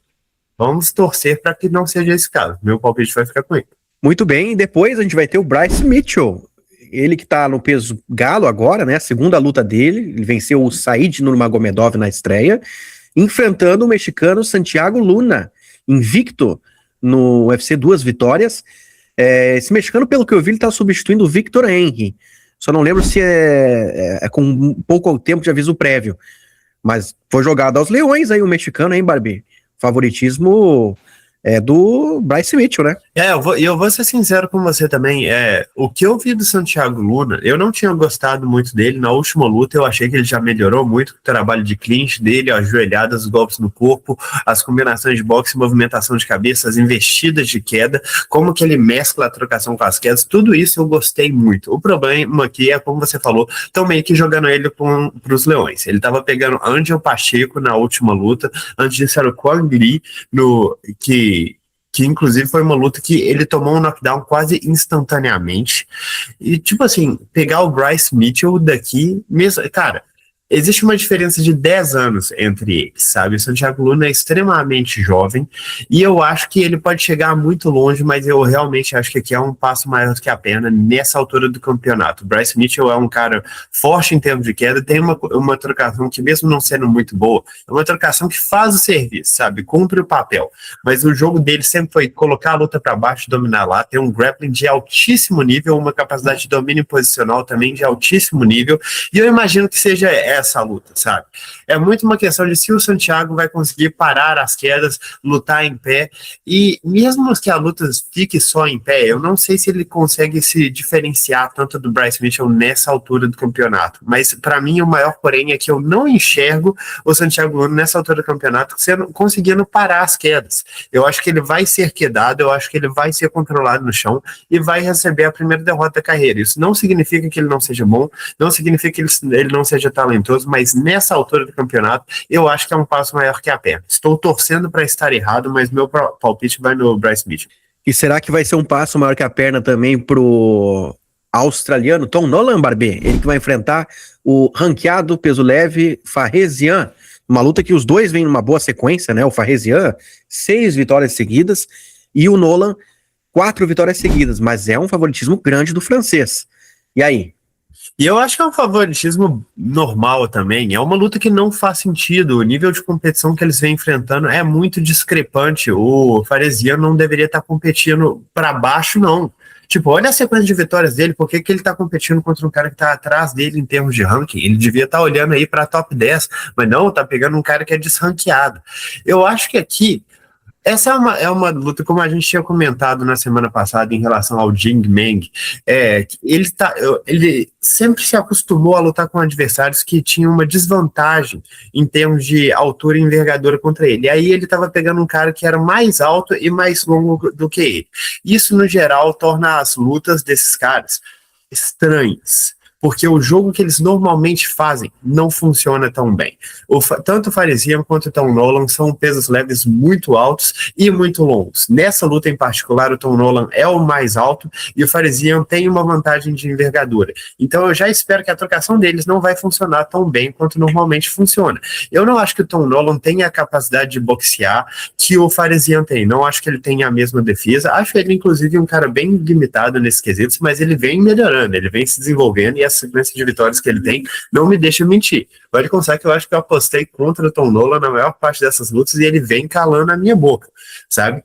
Vamos torcer para que não seja esse caso. Meu palpite vai ficar com ele. Muito bem, e depois a gente vai ter o Bryce Mitchell ele que tá no peso galo agora, né? A segunda luta dele, ele venceu o Said Nurmagomedov na estreia, enfrentando o mexicano Santiago Luna, invicto no UFC, 2 vitórias. Esse mexicano, pelo que eu vi, ele tá substituindo o Victor Henry. Só não lembro se é com um pouco tempo de aviso prévio. Mas foi jogado aos leões aí o mexicano, hein, Barbie? Favoritismo do Bryce Mitchell, né? Eu vou ser sincero com você também. O que eu vi do Santiago Luna, eu não tinha gostado muito dele. Na última luta, eu achei que ele já melhorou muito o trabalho de clinch dele, as joelhadas, os golpes no corpo, as combinações de boxe, movimentação de cabeça, as investidas de queda, como que ele mescla a trocação com as quedas, tudo isso eu gostei muito. O problema aqui é, como você falou, estão meio que jogando ele para os leões. Ele estava pegando Angel Pacheco na última luta, antes disso era o Kwang Lee, que inclusive foi uma luta que ele tomou um knockdown quase instantaneamente. E, tipo assim, pegar o Bryce Mitchell daqui, mesmo, cara, existe uma diferença de 10 anos entre eles, sabe? O Santiago Luna é extremamente jovem e eu acho que ele pode chegar muito longe, mas eu realmente acho que aqui é um passo maior do que a perna nessa altura do campeonato. O Bryce Mitchell é um cara forte em termos de queda, tem uma trocação que, mesmo não sendo muito boa, é uma trocação que faz o serviço, sabe? Cumpre o papel. Mas o jogo dele sempre foi colocar a luta para baixo, dominar lá, ter um grappling de altíssimo nível, uma capacidade de domínio posicional também de altíssimo nível, e eu imagino que seja essa luta, sabe? É muito uma questão de se o Santiago vai conseguir parar as quedas, lutar em pé, e mesmo que a luta fique só em pé, eu não sei se ele consegue se diferenciar tanto do Bryce Mitchell nessa altura do campeonato, mas para mim o maior porém é que eu não enxergo o Santiago Luna nessa altura do campeonato conseguindo parar as quedas. Eu acho que ele vai ser quedado, eu acho que ele vai ser controlado no chão e vai receber a primeira derrota da carreira. Isso não significa que ele não seja bom, não significa que ele não seja talentoso, mas nessa altura do campeonato, eu acho que é um passo maior que a perna. Estou torcendo para estar errado, mas meu palpite vai no Bryce Mitchell. E será que vai ser um passo maior que a perna também pro australiano Tom Nolan, Barbie? Ele que vai enfrentar o ranqueado peso leve Farrezian, uma luta que os dois vêm numa boa sequência, né? O Farrezian, 6 vitórias seguidas, e o Nolan, 4 vitórias seguidas, mas é um favoritismo grande do francês. E aí? E eu acho que é um favoritismo normal também, é uma luta que não faz sentido, o nível de competição que eles vêm enfrentando é muito discrepante, o Farrezian não deveria estar competindo para baixo, não. Tipo, olha a sequência de vitórias dele, por que ele tá competindo contra um cara que tá atrás dele em termos de ranking? Ele devia estar olhando aí para top 10, mas não, tá pegando um cara que é desranqueado. Eu acho que aqui, essa é uma luta, como a gente tinha comentado na semana passada em relação ao Jing Meng, ele sempre se acostumou a lutar com adversários que tinham uma desvantagem em termos de altura e envergadura contra ele. E aí ele estava pegando um cara que era mais alto e mais longo do que ele. Isso, no geral, torna as lutas desses caras estranhas, porque o jogo que eles normalmente fazem não funciona tão bem. Tanto o Farrezian quanto o Tom Nolan são pesos leves muito altos e muito longos. Nessa luta em particular, o Tom Nolan é o mais alto e o Farrezian tem uma vantagem de envergadura. Então eu já espero que a trocação deles não vai funcionar tão bem quanto normalmente funciona. Eu não acho que o Tom Nolan tenha a capacidade de boxear que o Farrezian tem. Não acho que ele tenha a mesma defesa. Acho ele, inclusive, um cara bem limitado nesses quesitos, mas ele vem melhorando, ele vem se desenvolvendo e a sequência de vitórias que ele tem não me deixa mentir. Pode constar que eu acho que eu apostei contra o Tom Nolan na maior parte dessas lutas e ele vem calando a minha boca, sabe?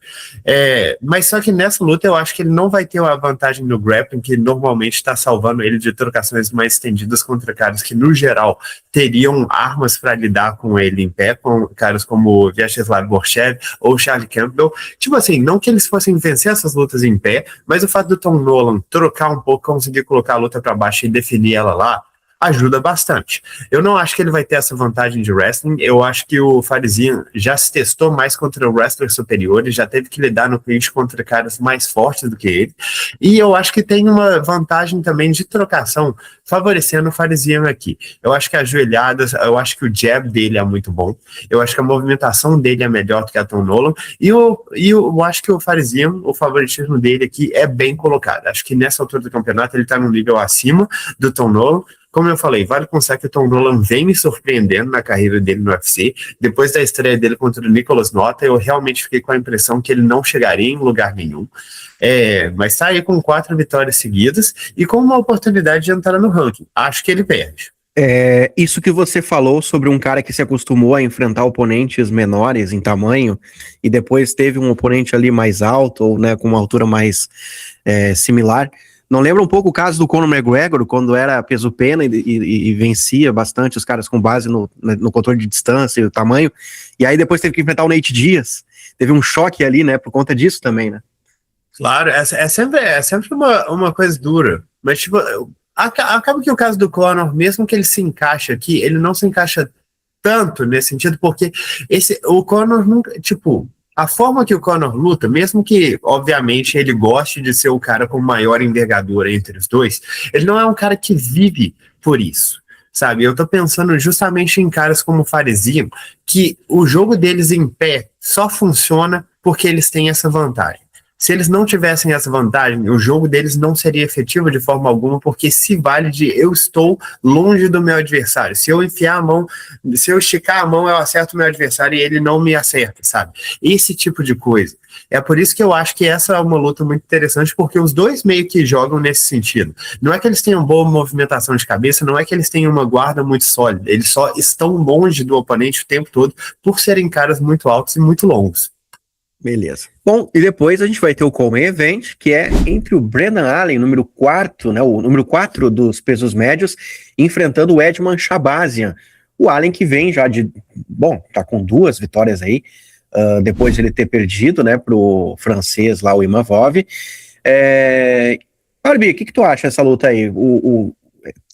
Mas só que nessa luta eu acho que ele não vai ter a vantagem no grappling que normalmente está salvando ele de trocações mais estendidas contra caras que no geral teriam armas para lidar com ele em pé, com caras como Vyacheslav Borchev ou Charlie Campbell. Tipo assim, não que eles fossem vencer essas lutas em pé, mas o fato do Tom Nolan trocar um pouco, conseguir colocar a luta para baixo e definir ela lá, ajuda bastante. Eu não acho que ele vai ter essa vantagem de wrestling, eu acho que o Farrezian já se testou mais contra wrestlers superiores, já teve que lidar no clinch contra caras mais fortes do que ele, e eu acho que tem uma vantagem também de trocação, favorecendo o Farrezian aqui. Eu acho que as joelhadas, eu acho que o jab dele é muito bom, eu acho que a movimentação dele é melhor do que a Tom Nolan, e eu acho que o Farrezian, o favoritismo dele aqui é bem colocado. Acho que nessa altura do campeonato ele tá num nível acima do Tom Nolan, como eu falei, vale constar que o Tom Nolan vem me surpreendendo na carreira dele no UFC. Depois da estreia dele contra o Nicolas Nota, eu realmente fiquei com a impressão que ele não chegaria em lugar nenhum. Mas tá aí com 4 vitórias seguidas e com uma oportunidade de entrar no ranking. Acho que ele perde. Isso que você falou sobre um cara que se acostumou a enfrentar oponentes menores em tamanho e depois teve um oponente ali mais alto ou, né, com uma altura mais similar. Não lembra um pouco o caso do Conor McGregor, quando era peso-pena e vencia bastante os caras com base no controle de distância e o tamanho, e aí depois teve que enfrentar o Nate Diaz. Teve um choque ali, né, por conta disso também, né? Claro, é sempre uma coisa dura, mas tipo, acaba que o caso do Conor, mesmo que ele se encaixe aqui, ele não se encaixa tanto nesse sentido, porque o Conor nunca, tipo, a forma que o Conor luta, mesmo que, obviamente, ele goste de ser o cara com maior envergadura entre os dois, ele não é um cara que vive por isso, sabe? Eu tô pensando justamente em caras como o Faresiam, que o jogo deles em pé só funciona porque eles têm essa vantagem. Se eles não tivessem essa vantagem, o jogo deles não seria efetivo de forma alguma, porque se vale de eu estou longe do meu adversário. Se eu enfiar a mão, se eu esticar a mão, eu acerto o meu adversário e ele não me acerta, sabe? Esse tipo de coisa. É por isso que eu acho que essa é uma luta muito interessante, porque os dois meio que jogam nesse sentido. Não é que eles tenham boa movimentação de cabeça, não é que eles tenham uma guarda muito sólida, eles só estão longe do oponente o tempo todo por serem caras muito altos e muito longos. Beleza. Bom, e depois a gente vai ter o Common Event, que é entre o Brendan Allen, número 4, né, o número 4 dos pesos médios, enfrentando o Edman Shahbazyan. O Allen que vem já tá com 2 vitórias aí, depois de ele ter perdido, né, pro francês lá, o Imavov. Barbie, o que tu acha dessa luta aí?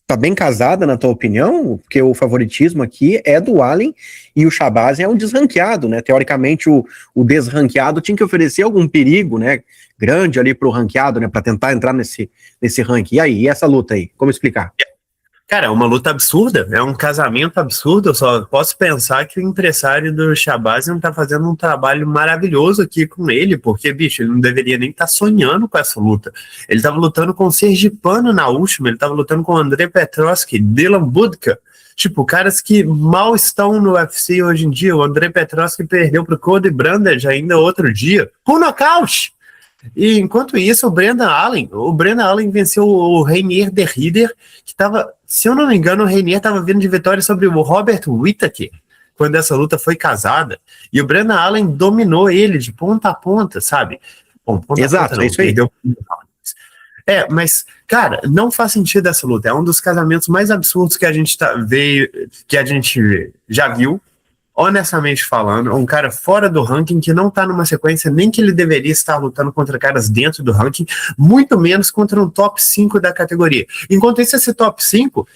Tá bem casada, na tua opinião? Porque o favoritismo aqui é do Allen e o Shahbazyan é um desranqueado, né? Teoricamente, o desranqueado tinha que oferecer algum perigo, né? Grande ali pro ranqueado, né? Pra tentar entrar nesse ranking. E aí, e essa luta aí? Como explicar? Cara, é uma luta absurda, é um casamento absurdo. Eu só posso pensar que o empresário do Shahbazyan tá fazendo um trabalho maravilhoso aqui com ele, porque, bicho, ele não deveria nem estar sonhando com essa luta. Ele tava lutando com o Sergipano na última, ele tava lutando com o Andrei Petroski, Dylan Budka, tipo, caras que mal estão no UFC hoje em dia. O Andrei Petroski perdeu pro Cody Brandage ainda outro dia, com nocaute. E enquanto isso, o Brendan Allen venceu o Reinier de Ridder, que estava, se eu não me engano, o Reinier estava vindo de vitória sobre o Robert Whittaker, quando essa luta foi casada, e o Brendan Allen dominou ele de ponta a ponta, sabe? Bom, Exato, é isso aí. Mas, cara, não faz sentido essa luta. É um dos casamentos mais absurdos que a gente já viu. Honestamente falando, um cara fora do ranking, que não tá numa sequência nem que ele deveria estar lutando contra caras dentro do ranking, muito menos contra um top 5 da categoria. Enquanto isso, esse top 5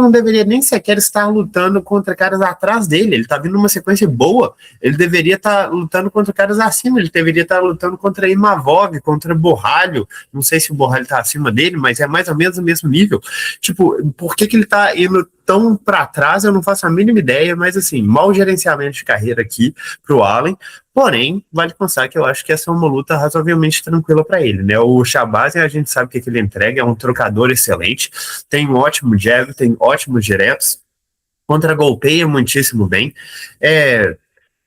não deveria nem sequer estar lutando contra caras atrás dele. Ele tá vindo numa sequência boa, ele deveria estar lutando contra caras acima, ele deveria estar lutando contra Imavov, contra Borralho. Não sei se o Borralho tá acima dele, mas é mais ou menos o mesmo nível. Tipo, por que ele tá indo tão para trás? Eu não faço a mínima ideia, mas assim, mau gerenciamento de carreira aqui pro Allen. Porém, vale constar que eu acho que essa é uma luta razoavelmente tranquila para ele, né? O Shahbazyan, a gente sabe que ele entrega, é um trocador excelente, tem um ótimo jab, tem ótimos diretos, contra-golpeia muitíssimo bem,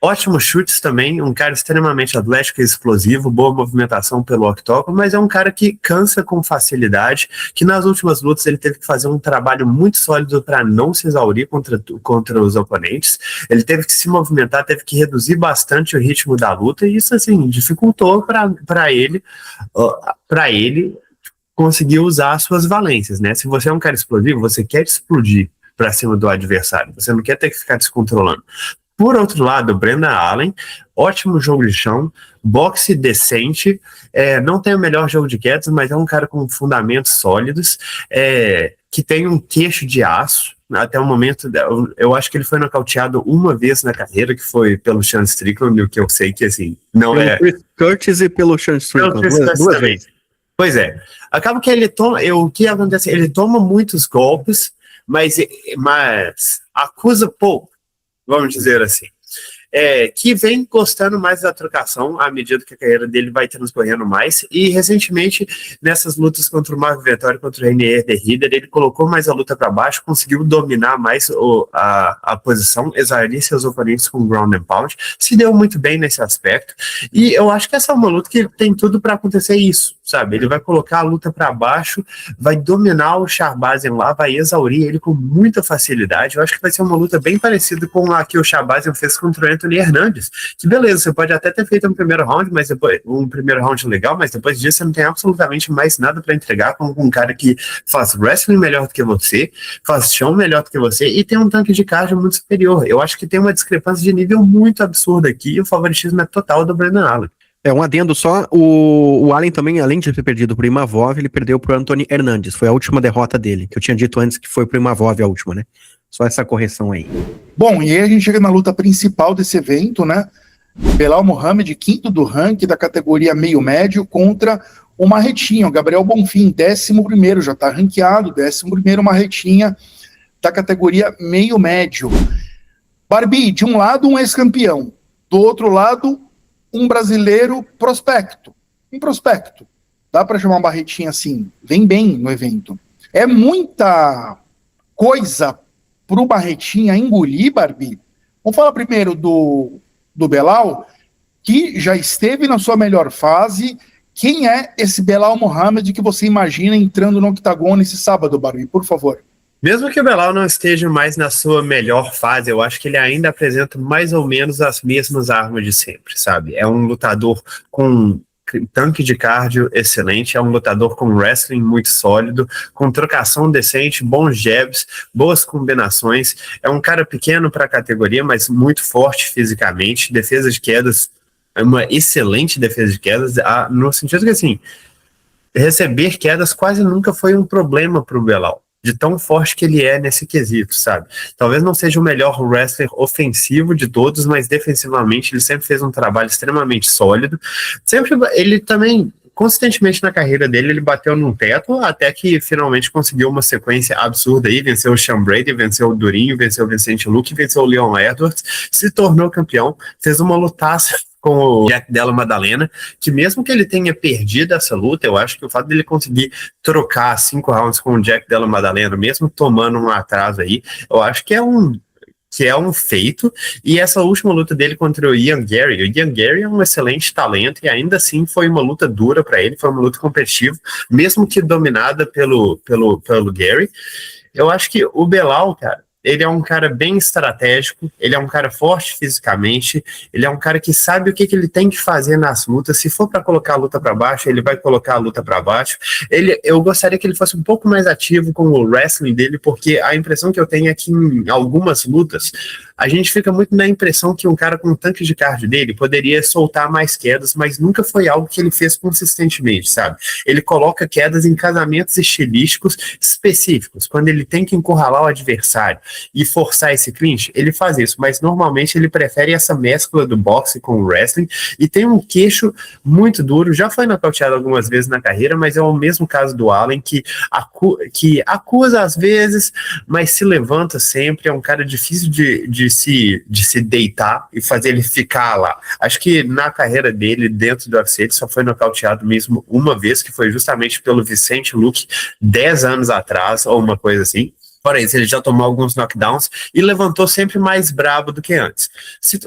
ótimos chutes também, um cara extremamente atlético e explosivo, boa movimentação pelo octógono, mas é um cara que cansa com facilidade, que nas últimas lutas ele teve que fazer um trabalho muito sólido para não se exaurir contra os oponentes. Ele teve que se movimentar, teve que reduzir bastante o ritmo da luta, e isso, assim, dificultou para ele conseguir usar as suas valências, né? Se você é um cara explosivo, você quer explodir para cima do adversário, você não quer ter que ficar descontrolando. Por outro lado, o Brendan Allen, ótimo jogo de chão, boxe decente, não tem o melhor jogo de quedas, mas é um cara com fundamentos sólidos, que tem um queixo de aço. Até o momento, eu acho que ele foi nocauteado uma vez na carreira, que foi pelo Sean Strickland, o que eu sei que, assim, não pelo Chris Curtis e pelo Sean Strickland, duas vezes. Pois é, acaba que o que acontece? Ele toma muitos golpes, mas acusa pouco, vamos dizer assim. que vem gostando mais da trocação à medida que a carreira dele vai transcorrendo mais, e recentemente nessas lutas contra o Marvin Vettori, contra o Reinier de Ridder, ele colocou mais a luta para baixo, conseguiu dominar mais a posição, exaurir seus oponentes com ground and pound, se deu muito bem nesse aspecto, e eu acho que essa é uma luta que tem tudo para acontecer isso, sabe? Ele vai colocar a luta para baixo, vai dominar o Shahbazyan lá, vai exaurir ele com muita facilidade. Eu acho que vai ser uma luta bem parecida com a que o Shahbazyan fez contra o Anthony Hernandes, que beleza, você pode até ter feito um primeiro round, mas depois um primeiro round legal, mas depois disso você não tem absolutamente mais nada para entregar com um cara que faz wrestling melhor do que você, faz chão melhor do que você e tem um tanque de cardio muito superior. Eu acho que tem uma discrepância de nível muito absurda aqui e o favoritismo é total do Brendan Allen. Um adendo só, o Allen também, além de ter perdido pro Imavov, ele perdeu pro Anthony Hernandes, foi a última derrota dele, que eu tinha dito antes que foi pro Imavov a última, né? Só essa correção aí. Bom, e aí a gente chega na luta principal desse evento, né? Belal Muhammad, quinto do ranking da categoria meio-médio, contra o Marretinha, o Gabriel Bonfim, 11º, já tá ranqueado, 11º Marretinha da categoria meio-médio. Barbie, de um lado um ex-campeão, do outro lado um brasileiro prospecto. Um prospecto. Dá para chamar um Barretinha assim, vem bem no evento. É muita coisa pro Barretinha engolir, Barbie. Vamos falar primeiro do Belal, que já esteve na sua melhor fase. Quem é esse Belal Muhammad que você imagina entrando no octagono esse sábado, Barbie? Por favor. Mesmo que o Belal não esteja mais na sua melhor fase, eu acho que ele ainda apresenta mais ou menos as mesmas armas de sempre, sabe? É um lutador com tanque de cardio excelente, é um lutador com wrestling muito sólido, com trocação decente, bons jabs, boas combinações, é um cara pequeno para a categoria, mas muito forte fisicamente, defesa de quedas, é uma excelente defesa de quedas, no sentido que assim, receber quedas quase nunca foi um problema para o Belal, de tão forte que ele é nesse quesito, sabe? Talvez não seja o melhor wrestler ofensivo de todos, mas defensivamente ele sempre fez um trabalho extremamente sólido. Sempre ele também, consistentemente na carreira dele, ele bateu num teto, até que finalmente conseguiu uma sequência absurda aí, venceu o Sean Brady, venceu o Durinho, venceu o Vicente Luque, venceu o Leon Edwards, se tornou campeão, fez uma lutaça com o Jack Della Maddalena, que mesmo que ele tenha perdido essa luta, eu acho que o fato dele conseguir trocar 5 rounds com o Jack Della Maddalena, mesmo tomando um atraso aí, eu acho que é um feito, e essa última luta dele contra o Ian Gary é um excelente talento, e ainda assim foi uma luta dura para ele, foi uma luta competitiva, mesmo que dominada pelo Gary. Eu acho que o Belal, cara, ele é um cara bem estratégico, ele é um cara forte fisicamente, ele é um cara que sabe o que ele tem que fazer nas lutas. Se for para colocar a luta para baixo, ele vai colocar a luta para baixo. Eu gostaria que ele fosse um pouco mais ativo com o wrestling dele, porque a impressão que eu tenho é que em algumas lutas a gente fica muito na impressão que um cara com o tanque de cardio dele poderia soltar mais quedas, mas nunca foi algo que ele fez consistentemente, sabe? Ele coloca quedas em casamentos estilísticos específicos, quando ele tem que encurralar o adversário e forçar esse clinch, ele faz isso, mas normalmente ele prefere essa mescla do boxe com o wrestling, e tem um queixo muito duro, já foi nocauteado algumas vezes na carreira, mas é o mesmo caso do Allen, que acusa às vezes, mas se levanta sempre, é um cara difícil de se deitar e fazer ele ficar lá. Acho que na carreira dele, dentro do UFC, ele só foi nocauteado mesmo uma vez, que foi justamente pelo Vicente Luque, 10 anos atrás, ou uma coisa assim. Fora isso, ele já tomou alguns knockdowns e levantou sempre mais brabo do que antes.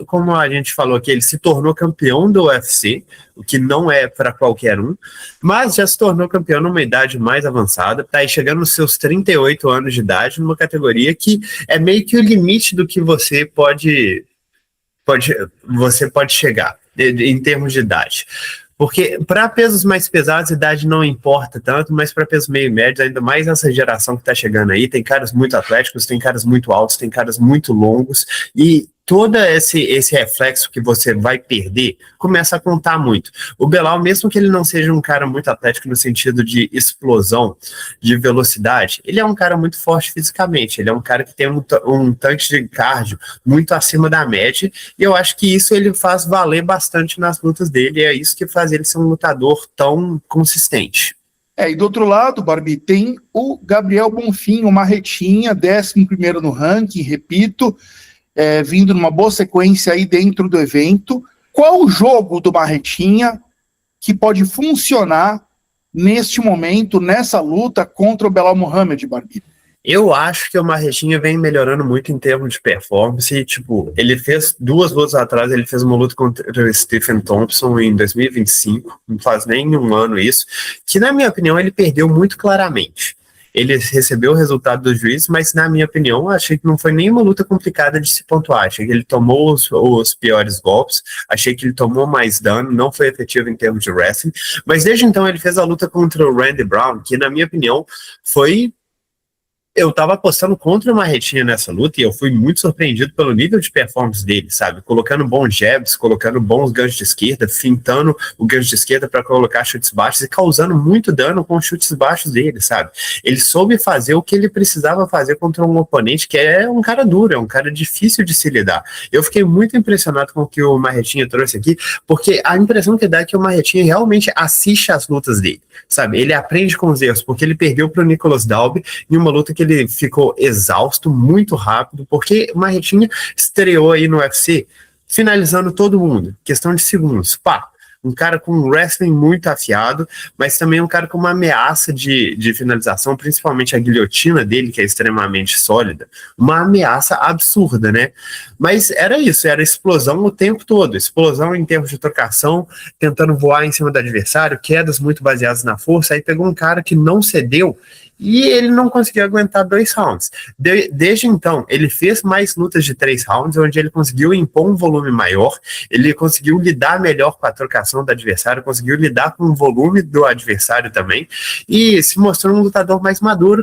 Como a gente falou aqui, ele se tornou campeão do UFC, o que não é para qualquer um, mas já se tornou campeão numa idade mais avançada, tá aí chegando nos seus 38 anos de idade, numa categoria que é meio que o limite do que você pode chegar em termos de idade. Porque para pesos mais pesados, a idade não importa tanto, mas para pesos meio médios, ainda mais essa geração que está chegando aí, tem caras muito atléticos, tem caras muito altos, tem caras muito longos, e todo esse reflexo que você vai perder começa a contar muito. O Belal, mesmo que ele não seja um cara muito atlético no sentido de explosão, de velocidade, ele é um cara muito forte fisicamente, ele é um cara que tem um tanque de cardio muito acima da média, e eu acho que isso ele faz valer bastante nas lutas dele, e é isso que faz ele ser um lutador tão consistente. E do outro lado, Barbie, tem o Gabriel Bonfim, o Marretinha, 11º no ranking, repito. vindo numa boa sequência aí dentro do evento. Qual o jogo do Marretinha que pode funcionar neste momento, nessa luta contra o Belal Muhammad, Barbi? Eu acho que o Marretinha vem melhorando muito em termos de performance. E, tipo, ele fez 2 lutas atrás, ele fez uma luta contra o Stephen Thompson em 2025, não faz nem um ano isso, que na minha opinião ele perdeu muito claramente. Ele recebeu o resultado do juiz, mas na minha opinião, achei que não foi nenhuma luta complicada de se pontuar. Achei que ele tomou os piores golpes, achei que ele tomou mais dano, não foi efetivo em termos de wrestling, mas desde então ele fez a luta contra o Randy Brown, que na minha opinião foi... Eu tava apostando contra o Marretinha nessa luta e eu fui muito surpreendido pelo nível de performance dele, sabe? Colocando bons jabs, colocando bons ganchos de esquerda, fintando o gancho de esquerda para colocar chutes baixos e causando muito dano com os chutes baixos dele, sabe? Ele soube fazer o que ele precisava fazer contra um oponente que é um cara duro, é um cara difícil de se lidar. Eu fiquei muito impressionado com o que o Marretinha trouxe aqui, porque a impressão que dá é que o Marretinha realmente assiste às lutas dele, sabe? Ele aprende com os erros, porque ele perdeu para o Nicolas Dalby em uma luta que ele ficou exausto muito rápido, porque o Marretinha estreou aí no UFC finalizando todo mundo, questão de segundos, pá. Um cara com um wrestling muito afiado, mas também um cara com uma ameaça de finalização, principalmente a guilhotina dele, que é extremamente sólida, uma ameaça absurda, né? Mas era isso, era explosão o tempo todo, explosão em termos de trocação, tentando voar em cima do adversário, quedas muito baseadas na força, aí pegou um cara que não cedeu, e ele não conseguiu aguentar 2 rounds. Desde então, ele fez mais lutas de 3 rounds, onde ele conseguiu impor um volume maior, ele conseguiu lidar melhor com a trocação do adversário, conseguiu lidar com o volume do adversário também, e se mostrou um lutador mais maduro.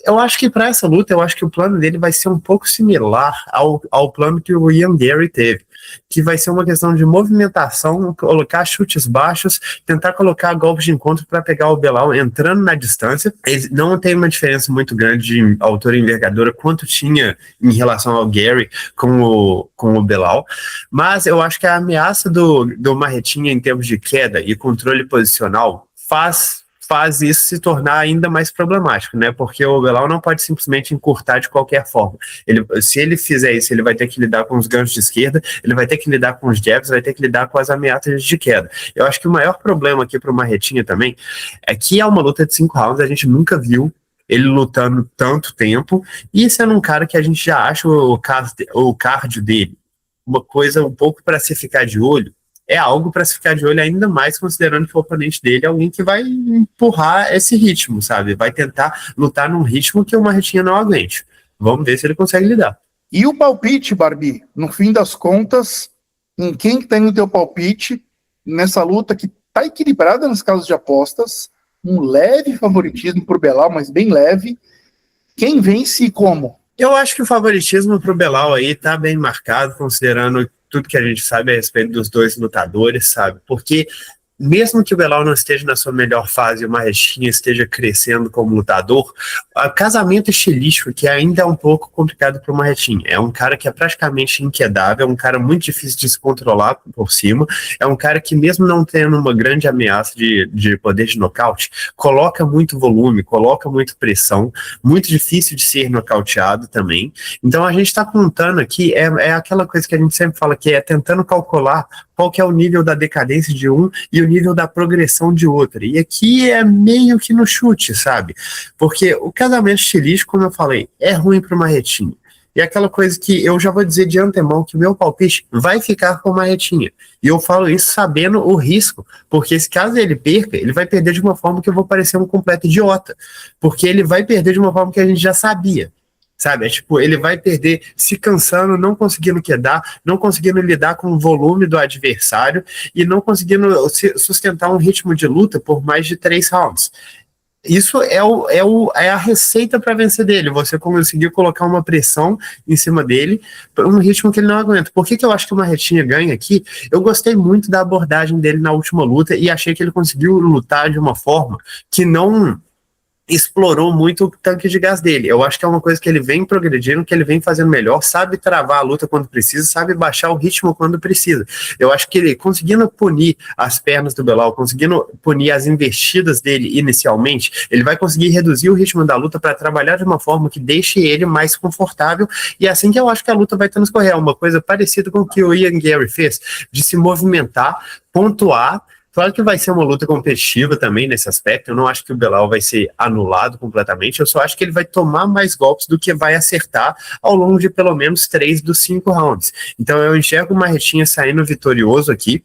Eu acho que para essa luta, eu acho que o plano dele vai ser um pouco similar ao plano que o Ian Garry teve, que vai ser uma questão de movimentação, colocar chutes baixos, tentar colocar golpes de encontro para pegar o Belal entrando na distância. Ele não tem uma diferença muito grande de altura e envergadura quanto tinha em relação ao Garry com o Belal, mas eu acho que a ameaça do Marretinha em termos de queda e controle posicional faz isso se tornar ainda mais problemático, né? Porque o Belal não pode simplesmente encurtar de qualquer forma. Se ele fizer isso, ele vai ter que lidar com os ganchos de esquerda, ele vai ter que lidar com os jabs, vai ter que lidar com as ameaças de queda. Eu acho que o maior problema aqui para o Marretinha também é que é uma luta de 5 rounds, a gente nunca viu ele lutando tanto tempo, e sendo um cara que a gente já acha o cardio dele uma coisa um pouco para se ficar de olho. É algo para se ficar de olho, ainda mais considerando que o oponente dele é alguém que vai empurrar esse ritmo, sabe? Vai tentar lutar num ritmo que o Marretinha não aguente. Vamos ver se ele consegue lidar. E o palpite, Barbi, no fim das contas, em quem tem o teu palpite nessa luta que tá equilibrada nas casas de apostas, um leve favoritismo pro Belal, mas bem leve. Quem vence e como? Eu acho que o favoritismo pro Belal aí tá bem marcado, considerando tudo que a gente sabe a respeito dos 2 lutadores, sabe? Porque mesmo que o Belal não esteja na sua melhor fase e o Marretinha esteja crescendo como lutador, o casamento estilístico que ainda é um pouco complicado para o Marretinha. É um cara que é praticamente inquedável, é um cara muito difícil de se controlar por cima, é um cara que mesmo não tendo uma grande ameaça de poder de nocaute, coloca muito volume, coloca muita pressão, muito difícil de ser nocauteado também. Então a gente está contando aqui, é aquela coisa que a gente sempre fala, que é tentando calcular qual que é o nível da decadência de um e o nível da progressão de outro. E aqui é meio que no chute, sabe? Porque o casamento estilístico, como eu falei, é ruim para o Marretinha. E é aquela coisa que eu já vou dizer de antemão que o meu palpite vai ficar com o Marretinha. E eu falo isso sabendo o risco, porque se caso ele perca, ele vai perder de uma forma que eu vou parecer um completo idiota. Porque ele vai perder de uma forma que a gente já sabia. Sabe, é tipo, ele vai perder se cansando, não conseguindo quedar, não conseguindo lidar com o volume do adversário e não conseguindo sustentar um ritmo de luta por mais de 3 rounds. Isso é a receita para vencer dele, você conseguir colocar uma pressão em cima dele, um ritmo que ele não aguenta. Por que eu acho que o Marretinha ganha aqui? Eu gostei muito da abordagem dele na última luta e achei que ele conseguiu lutar de uma forma que não explorou muito o tanque de gás dele. Eu acho que é uma coisa que ele vem progredindo, que ele vem fazendo melhor, sabe travar a luta quando precisa, sabe baixar o ritmo quando precisa. Eu acho que ele, conseguindo punir as pernas do Belal, conseguindo punir as investidas dele inicialmente, ele vai conseguir reduzir o ritmo da luta para trabalhar de uma forma que deixe ele mais confortável, e é assim que eu acho que a luta vai transcorrer. Uma coisa parecida com o que o Ian Gary fez, de se movimentar, pontuar. Claro que vai ser uma luta competitiva também nesse aspecto. Eu não acho que o Belal vai ser anulado completamente. Eu só acho que ele vai tomar mais golpes do que vai acertar ao longo de pelo menos 3 dos 5 rounds. Então eu enxergo o Marretinha saindo vitorioso aqui.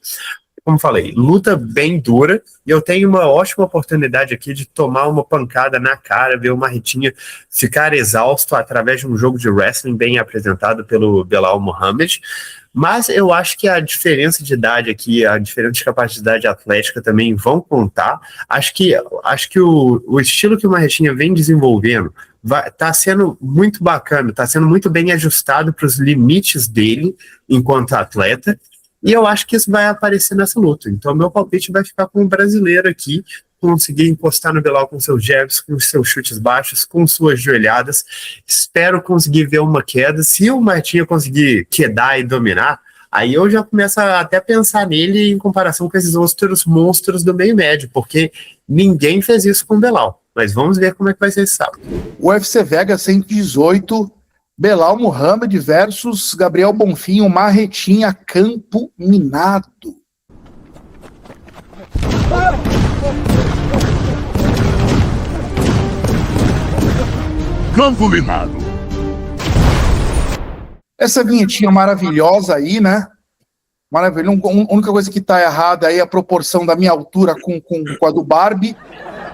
Como falei, luta bem dura, e eu tenho uma ótima oportunidade aqui de tomar uma pancada na cara, ver o Marretinha ficar exausto através de um jogo de wrestling bem apresentado pelo Belal Muhammad. Mas eu acho que a diferença de idade aqui, a diferença de capacidade atlética também vão contar. Acho que o estilo que o Marretinha vem desenvolvendo tá sendo muito bacana, tá sendo muito bem ajustado para os limites dele enquanto atleta. E eu acho que isso vai aparecer nessa luta. Então, meu palpite vai ficar com o brasileiro aqui, conseguir encostar no Belal com seus jabs, com seus chutes baixos, com suas joelhadas. Espero conseguir ver uma queda. Se o Martinha conseguir quedar e dominar, aí eu já começo a até pensar nele em comparação com esses outros monstros do meio médio, porque ninguém fez isso com o Belal. Mas vamos ver como é que vai ser esse sábado. UFC Vegas 118, Belal Muhammad versus Gabriel Bonfim, o Marretinha Campo Minado. Campo Minado. Essa vinhetinha maravilhosa aí, né? Maravilha. A única coisa que tá errada aí é a proporção da minha altura com a do Barbie.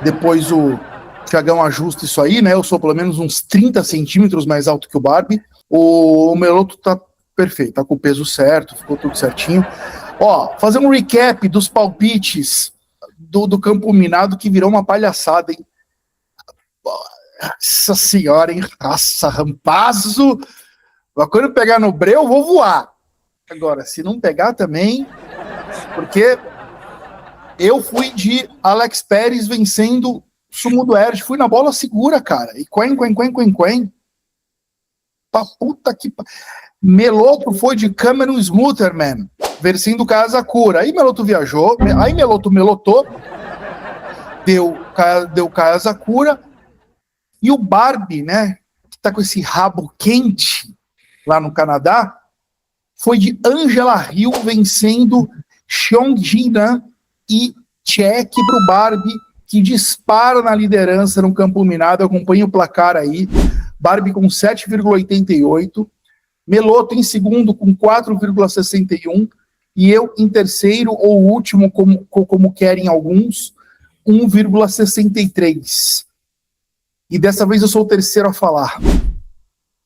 Depois o Thiagão ajusta isso aí, né? Eu sou pelo menos uns 30 centímetros mais alto que o Barbie. O Meloto tá perfeito, tá com o peso certo, ficou tudo certinho. Ó, fazer um recap dos palpites do Campo Minado, que virou uma palhaçada, hein? Nossa senhora, hein? Nossa, Rampazzo. Quando eu pegar no breu, eu vou voar. Agora, se não pegar também, porque eu fui de Alex Pérez vencendo Sumo do Erd, fui na bola segura, cara. E quen. Pra puta que... Meloto foi de Cameron Smooterman, vencendo Kaazakura. Aí Meloto viajou, aí Meloto melotou, deu Kaazakura. E o Barbie, né, que tá com esse rabo quente lá no Canadá, foi de Angela Hill vencendo Xiong Jinan e check pro Barbie, que dispara na liderança no Campo Minado. Acompanha o placar aí. Barbie com 7,88. Meloto em segundo com 4,61. E eu em terceiro ou último, como querem alguns, 1,63. E dessa vez eu sou o terceiro a falar.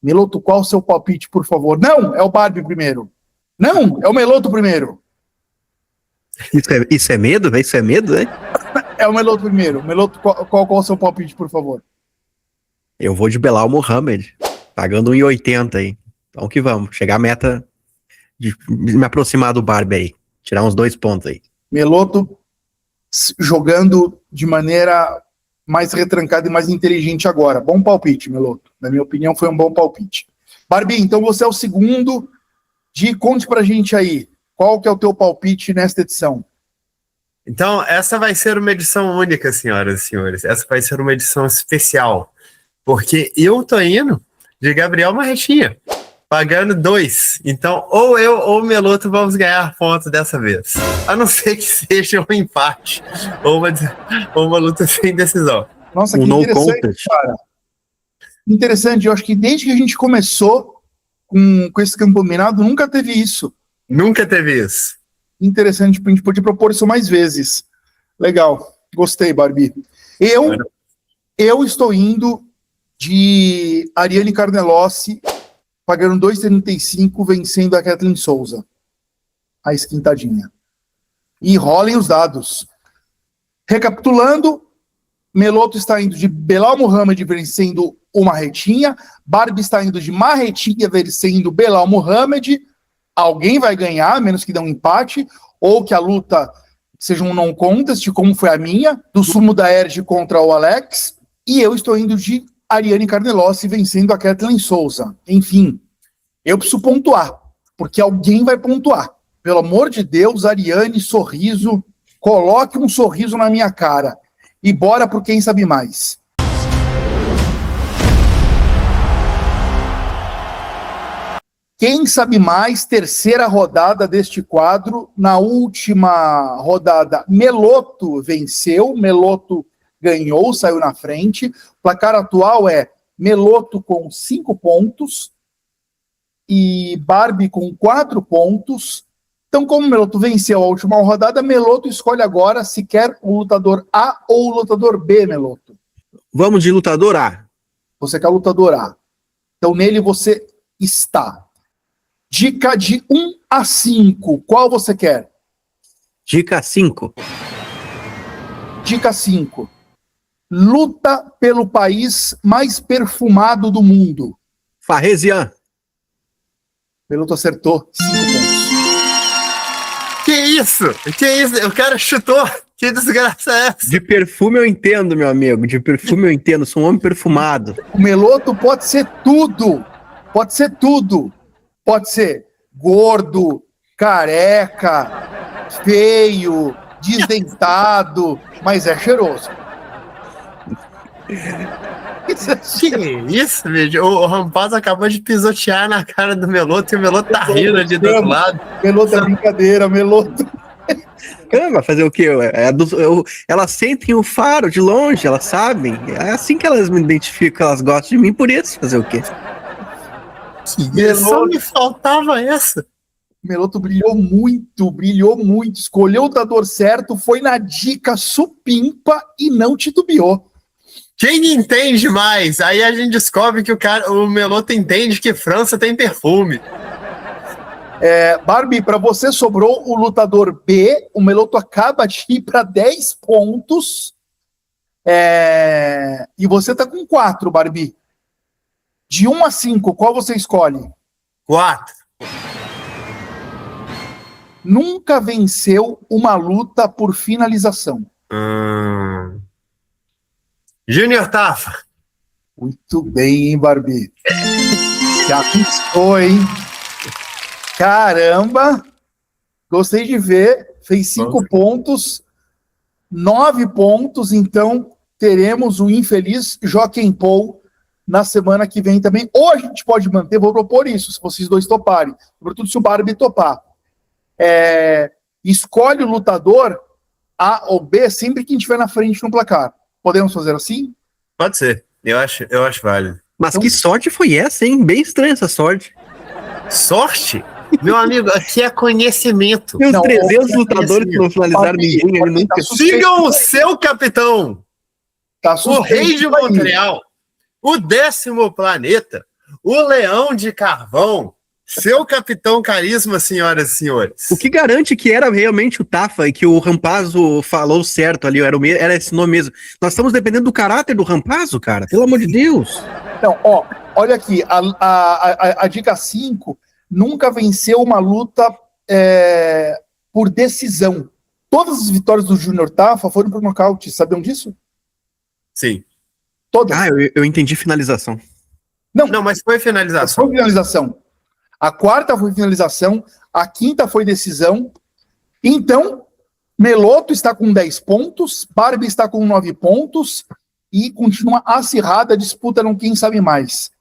Meloto, qual o seu palpite, por favor? Não, é o Barbie primeiro. Não, é o Meloto primeiro. Isso é medo? Isso é medo, né? É o Meloto primeiro. Meloto, qual o seu palpite, por favor? Eu vou de Belal Muhammad, pagando 1,80 aí. Então que vamos, chegar à meta de me aproximar do Barbie aí. Tirar uns 2 pontos aí. Meloto jogando de maneira mais retrancada e mais inteligente agora. Bom palpite, Meloto. Na minha opinião, foi um bom palpite. Barbie, então você é o segundo. Conte pra gente aí, qual que é o teu palpite nesta edição? Então, essa vai ser uma edição única, senhoras e senhores. Essa vai ser uma edição especial. Porque eu tô indo de Gabriel Marretinha, pagando 2. Então, ou eu ou o Meloto vamos ganhar pontos dessa vez. A não ser que seja um empate ou uma luta sem decisão. Nossa, que interessante, cara. Interessante, eu acho que desde que a gente começou com esse Campo Minado, nunca teve isso. Nunca teve isso. Interessante, a gente pode propor isso mais vezes. Legal, gostei, Barbie. Eu estou indo de Ariane Carnelossi, pagando 2,35, vencendo a Kathleen Souza. A esquentadinha. E rolem os dados. Recapitulando, Meloto está indo de Belal Muhammad vencendo o Marretinha, Barbie está indo de Marretinha vencendo Belal Muhammad. Alguém vai ganhar, a menos que dê um empate, ou que a luta seja um non-contest, como foi a minha, do Sumo da Erge contra o Alex. E eu estou indo de Ariane Carnelossi vencendo a Kathleen Souza. Enfim, eu preciso pontuar, porque alguém vai pontuar. Pelo amor de Deus, Ariane, sorriso, coloque um sorriso na minha cara. E bora pro Quem Sabe Mais. Quem Sabe Mais, terceira rodada deste quadro. Na última rodada, Meloto venceu, Meloto ganhou, saiu na frente. O placar atual é Meloto com 5 pontos e Barbie com 4 pontos. Então, como o Meloto venceu a última rodada, Meloto escolhe agora se quer o lutador A ou o lutador B, Meloto. Vamos de lutador A. Você quer o lutador A. Então, nele você está. Dica de 1 a 5. Qual você quer? Dica 5. Dica 5. Luta pelo país mais perfumado do mundo. Farresian. Meloto acertou 5 pontos. Que isso? Que isso? O cara chutou. Que desgraça é essa? De perfume eu entendo, meu amigo. De perfume eu entendo. Sou um homem perfumado. O Meloto pode ser tudo. Pode ser tudo. Pode ser gordo, careca, feio, desdentado, mas é cheiroso. Que isso, bicho? O Rampaz acabou de pisotear na cara do Meloto e o Meloto tá rindo ali do outro lado. Meloto é brincadeira, Meloto. Vai fazer o quê? Elas sentem o faro de longe, elas sabem. É assim que elas me identificam, elas gostam de mim por isso. Fazer o quê? Só me faltava essa. Meloto brilhou muito. Escolheu o lutador certo, foi na dica supimpa e não titubeou. Quem entende mais? Aí a gente descobre que o Meloto entende que França tem perfume. Barbie, para você sobrou o lutador B. O Meloto acaba de ir para 10 pontos. E você tá com 4, Barbie. De 1 a 5, qual você escolhe? 4. Nunca venceu uma luta por finalização. Júnior Tafa. Muito bem, hein, Barbie? Já piscou, hein? Caramba! Gostei de ver. Fez 5 pontos. 9 pontos, então teremos o infeliz Joaquim Paul na semana que vem também. Ou a gente pode manter, vou propor isso, se vocês dois toparem. Sobretudo se o Barbie topar. Escolhe o lutador A ou B sempre que estiver na frente no placar. Podemos fazer assim? Pode ser. Eu acho válido. Mas então, que sorte foi essa, hein? Bem estranha essa sorte. Sorte? Meu amigo, aqui é conhecimento. Tem uns 300 lutadores que não finalizaram ninguém. Ele nunca... Sigam o seu capitão. O rei de Montreal. O 10º planeta. O leão de carvão. Seu capitão carisma, senhoras e senhores. O que garante que era realmente o Tafa e que o Rampazzo falou certo ali, era esse nome mesmo. Nós estamos dependendo do caráter do Rampazzo, cara, pelo amor de Deus. Então, olha aqui, a dica 5, nunca venceu uma luta por decisão. Todas as vitórias do Júnior Tafa foram por nocaute, sabiam disso? Sim. Todas. Eu entendi finalização. Não, mas foi finalização. Foi finalização. A 4ª foi finalização, a 5ª foi decisão. Então, Meloto está com 10 pontos, Barbie está com 9 pontos e continua acirrada a disputa no Quem Sabe Mais.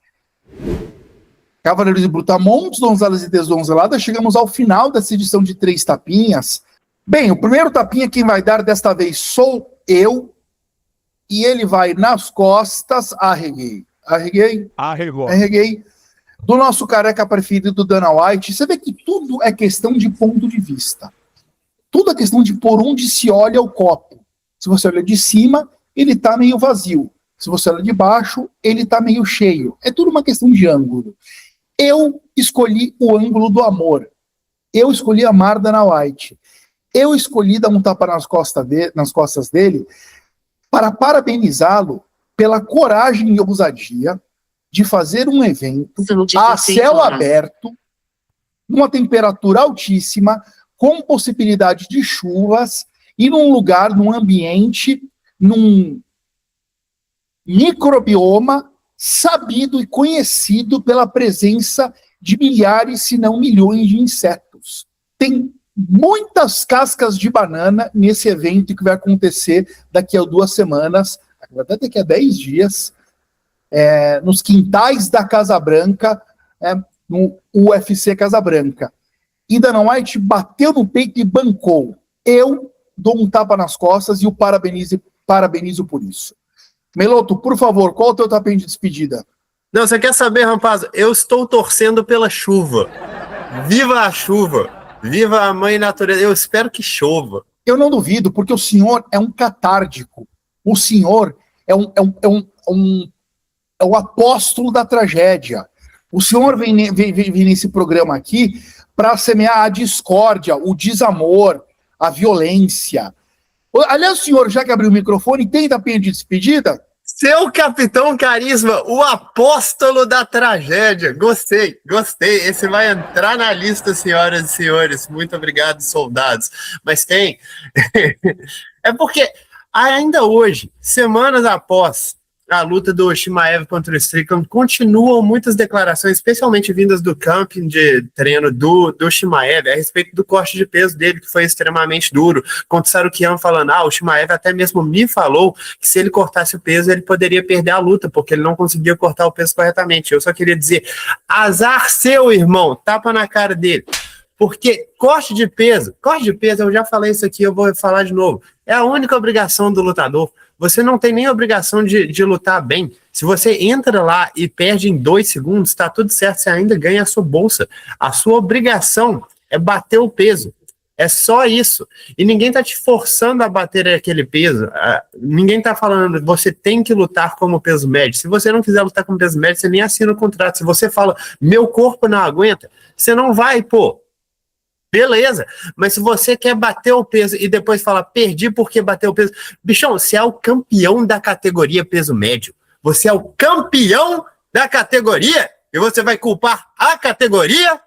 Cavaleiros e Brutamontes, Donzelas e Desdonzeladas, chegamos ao final dessa edição de 3 tapinhas. Bem, o primeiro tapinha quem vai dar desta vez sou eu, e ele vai nas costas, arreguei, do nosso careca preferido, Dana White. Você vê que tudo é questão de ponto de vista. Tudo é questão de por onde se olha o copo. Se você olha de cima, ele está meio vazio. Se você olha de baixo, ele está meio cheio. É tudo uma questão de ângulo. Eu escolhi o ângulo do amor. Eu escolhi amar Dana White. Eu escolhi dar um tapa nas costas dele para parabenizá-lo pela coragem e ousadia de fazer um evento a céu aberto, numa temperatura altíssima, com possibilidade de chuvas, e num lugar, num ambiente, num microbioma sabido e conhecido pela presença de milhares, se não milhões de insetos. Tem muitas cascas de banana nesse evento que vai acontecer daqui a 2 semanas, até daqui a 10 dias, nos quintais da Casa Branca, no UFC Casa Branca. E Dana White bateu no peito e bancou. Eu dou um tapa nas costas e o parabenizo por isso. Meloto, por favor, qual é o teu tapinha de despedida? Não, você quer saber, rapaz? Eu estou torcendo pela chuva. Viva a chuva! Viva a mãe natureza! Eu espero que chova. Eu não duvido, porque o senhor é um catártico. O senhor é o apóstolo da tragédia. O senhor vem nesse programa aqui para semear a discórdia, o desamor, a violência. Aliás, senhor, já que abriu o microfone, tem tapinha de despedida? Seu Capitão Carisma, o apóstolo da tragédia. Gostei. Esse vai entrar na lista, senhoras e senhores. Muito obrigado, soldados. Mas tem. É porque ainda hoje, semanas após a luta do Chimaev contra o Strickland, continuam muitas declarações, especialmente vindas do camping de treino do Chimaev, a respeito do corte de peso dele, que foi extremamente duro. Com o Tsarukyan falando, o Chimaev até mesmo me falou que se ele cortasse o peso, ele poderia perder a luta, porque ele não conseguia cortar o peso corretamente. Eu só queria dizer, azar seu, irmão, tapa na cara dele. Porque corte de peso, eu já falei isso aqui, eu vou falar de novo, é a única obrigação do lutador. Você não tem nem obrigação de lutar bem. Se você entra lá e perde em 2 segundos, tá tudo certo, você ainda ganha a sua bolsa. A sua obrigação é bater o peso. É só isso. E ninguém tá te forçando a bater aquele peso. Ninguém tá falando, você tem que lutar como peso médio. Se você não quiser lutar como peso médio, você nem assina o contrato. Se você fala, meu corpo não aguenta, você não vai, pô. Beleza, mas se você quer bater o peso e depois falar, perdi porque bateu o peso, bichão, você é o campeão da categoria peso médio, você é o campeão da categoria e você vai culpar a categoria?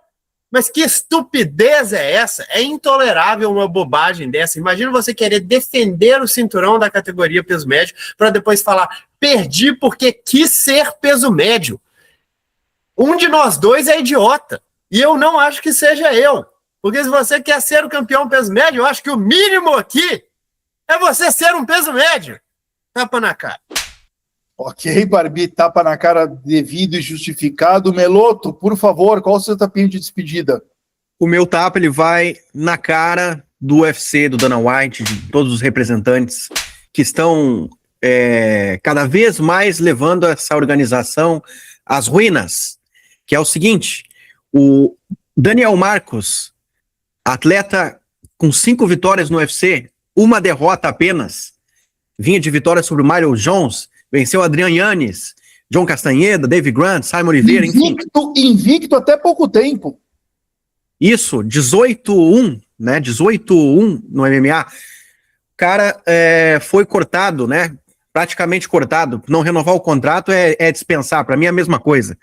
Mas que estupidez é essa? É intolerável uma bobagem dessa. Imagina você querer defender o cinturão da categoria peso médio para depois falar, perdi porque quis ser peso médio. Um de nós dois é idiota e eu não acho que seja eu. Porque se você quer ser o campeão peso médio, eu acho que o mínimo aqui é você ser um peso médio. Tapa na cara. Ok, Barbi, tapa na cara devido e justificado. Meloto, por favor, qual o seu tapinha de despedida? O meu tapa, ele vai na cara do UFC, do Dana White, de todos os representantes que estão cada vez mais levando essa organização às ruínas, que é o seguinte, o Daniel Marcos, atleta com 5 vitórias no UFC, 1 derrota apenas, vinha de vitória sobre o Mario Jones, venceu Adrian Yannis, John Castanheda, Dave Grant, Simon Oliveira, enfim. Invicto até pouco tempo. Isso, 18-1, né, 18-1 no MMA. O cara foi cortado, né, praticamente cortado. Não renovar o contrato é dispensar, para mim é a mesma coisa.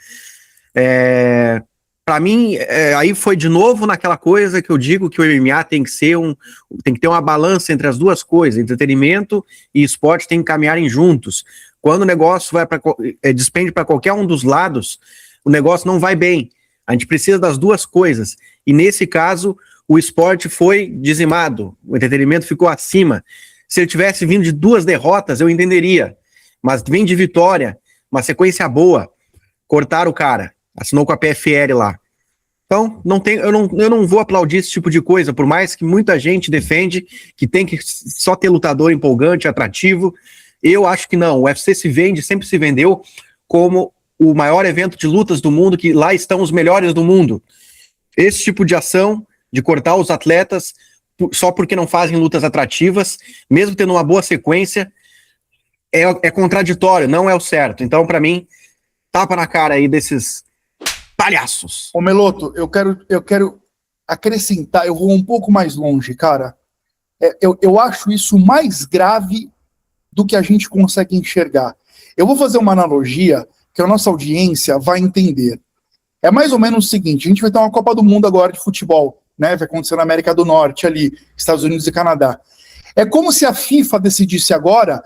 Para mim, aí foi de novo naquela coisa que eu digo que o MMA tem que ter uma balança entre as duas coisas, entretenimento e esporte tem que caminharem juntos. Quando o negócio vai despende para qualquer um dos lados, o negócio não vai bem. A gente precisa das duas coisas. E nesse caso, o esporte foi dizimado, o entretenimento ficou acima. Se ele tivesse vindo de 2 derrotas, eu entenderia. Mas vem de vitória, uma sequência boa, cortaram o cara. Assinou com a PFL lá. Então, eu não vou aplaudir esse tipo de coisa, por mais que muita gente defende que tem que só ter lutador empolgante, atrativo. Eu acho que não. O UFC se vende, sempre se vendeu como o maior evento de lutas do mundo, que lá estão os melhores do mundo. Esse tipo de ação, de cortar os atletas só porque não fazem lutas atrativas, mesmo tendo uma boa sequência, é contraditório, não é o certo. Então, para mim, tapa na cara aí desses palhaços. Ô Meloto, eu quero acrescentar, eu vou um pouco mais longe, cara. Eu acho isso mais grave do que a gente consegue enxergar. Eu vou fazer uma analogia que a nossa audiência vai entender. É mais ou menos o seguinte, a gente vai ter uma Copa do Mundo agora de futebol, né? Vai acontecer na América do Norte ali, Estados Unidos e Canadá. É como se a FIFA decidisse agora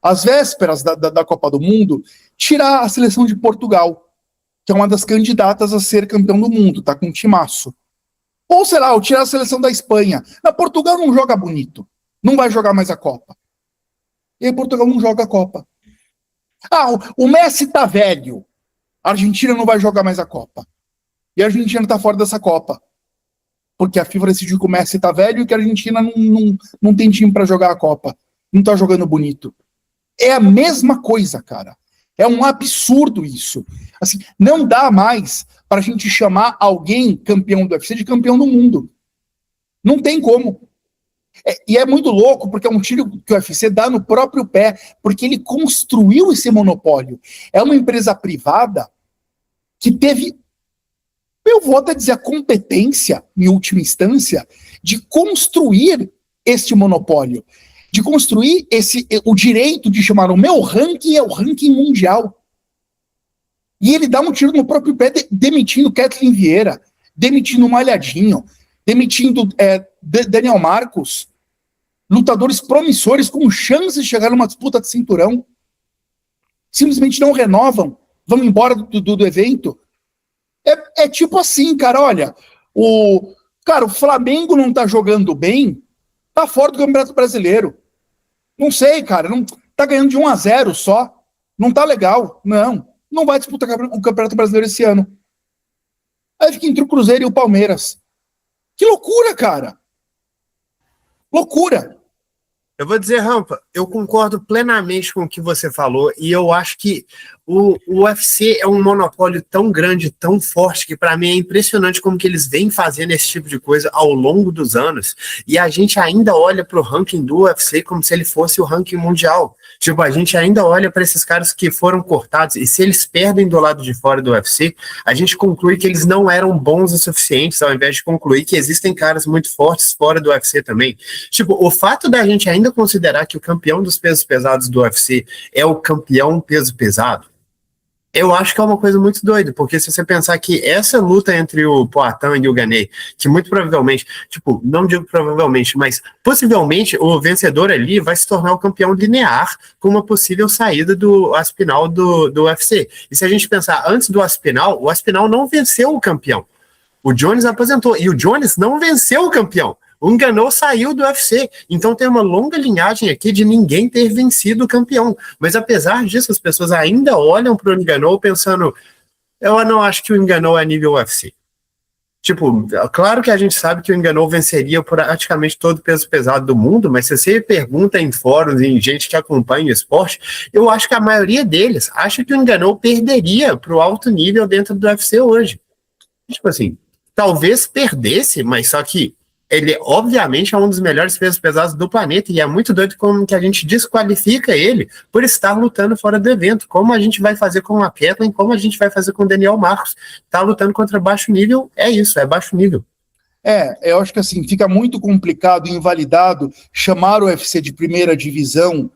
às vésperas da Copa do Mundo, tirar a seleção de Portugal, que é uma das candidatas a ser campeão do mundo, tá com um timaço. Ou, sei lá, tirar a seleção da Espanha. Portugal não joga bonito, não vai jogar mais a Copa. E aí Portugal não joga a Copa. O Messi tá velho, a Argentina não vai jogar mais a Copa. E a Argentina tá fora dessa Copa. Porque a FIFA decidiu que o Messi tá velho e que a Argentina não tem time para jogar a Copa. Não tá jogando bonito. É a mesma coisa, cara. É um absurdo isso. Assim, não dá mais para a gente chamar alguém campeão do UFC de campeão do mundo. Não tem como. E é muito louco, porque é um tiro que o UFC dá no próprio pé, porque ele construiu esse monopólio. É uma empresa privada que teve, eu vou até dizer, a competência, em última instância, de construir este monopólio, de construir o direito de chamar o meu ranking é o ranking mundial. E ele dá um tiro no próprio pé, demitindo Kathleen Vieira, demitindo Malhadinho, demitindo Daniel Marcos, lutadores promissores com chance de chegar numa disputa de cinturão. Simplesmente não renovam, vão embora do evento. É tipo assim, cara, olha, o Flamengo não tá jogando bem, tá fora do Campeonato Brasileiro. Não sei, cara, não tá ganhando de 1-0 só, não tá legal, não vai disputar o Campeonato Brasileiro esse ano. Aí fica entre o Cruzeiro e o Palmeiras. Que loucura, cara! Loucura! Eu vou dizer, Rampa, eu concordo plenamente com o que você falou e eu acho que o UFC é um monopólio tão grande, tão forte, que para mim é impressionante como que eles vêm fazendo esse tipo de coisa ao longo dos anos e a gente ainda olha para o ranking do UFC como se ele fosse o ranking mundial. Tipo, a gente ainda olha para esses caras que foram cortados e se eles perdem do lado de fora do UFC, a gente conclui que eles não eram bons o suficiente, ao invés de concluir que existem caras muito fortes fora do UFC também. Tipo, o fato da gente ainda considerar que o campeão dos pesos pesados do UFC é o campeão peso pesado, eu acho que é uma coisa muito doida, porque se você pensar que essa luta entre o Poatan e o Gane, que muito provavelmente, tipo, não digo provavelmente, mas possivelmente o vencedor ali vai se tornar o campeão linear com uma possível saída do Aspinall do UFC. E se a gente pensar antes do Aspinall, o Aspinall não venceu o campeão. O Jones aposentou e o Jones não venceu o campeão. O Ngannou saiu do UFC, então tem uma longa linhagem aqui de ninguém ter vencido o campeão. Mas apesar disso, as pessoas ainda olham para o Ngannou pensando, eu não acho que o Ngannou é nível UFC. Tipo, claro que a gente sabe que o Ngannou venceria praticamente todo o peso pesado do mundo, mas se você pergunta em fóruns, em gente que acompanha o esporte, eu acho que a maioria deles acha que o Ngannou perderia para o alto nível dentro do UFC hoje. Tipo assim, talvez perdesse, mas só que ele, obviamente, é um dos melhores pesos pesados do planeta e é muito doido como que a gente desqualifica ele por estar lutando fora do evento, como a gente vai fazer com a Kathleen, como a gente vai fazer com o Daniel Marcos. Tá lutando contra baixo nível, é isso, é baixo nível. Eu acho que assim, fica muito complicado e invalidado chamar o UFC de primeira divisão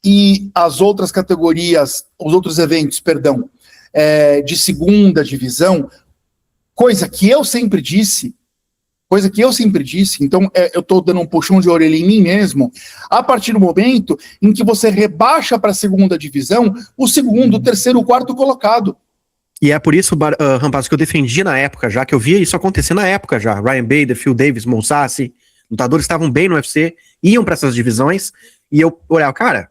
e as outras categorias, os outros eventos, perdão, de segunda divisão, coisa que eu sempre disse, então eu estou dando um puxão de orelha em mim mesmo, a partir do momento em que você rebaixa para a segunda divisão o segundo, o terceiro, o quarto colocado. E é por isso, Rampaz, que eu defendi na época já, que eu via isso acontecer na época já. Ryan Bader, Phil Davis, Mousasi, lutadores estavam bem no UFC, iam para essas divisões, e eu olhava, cara,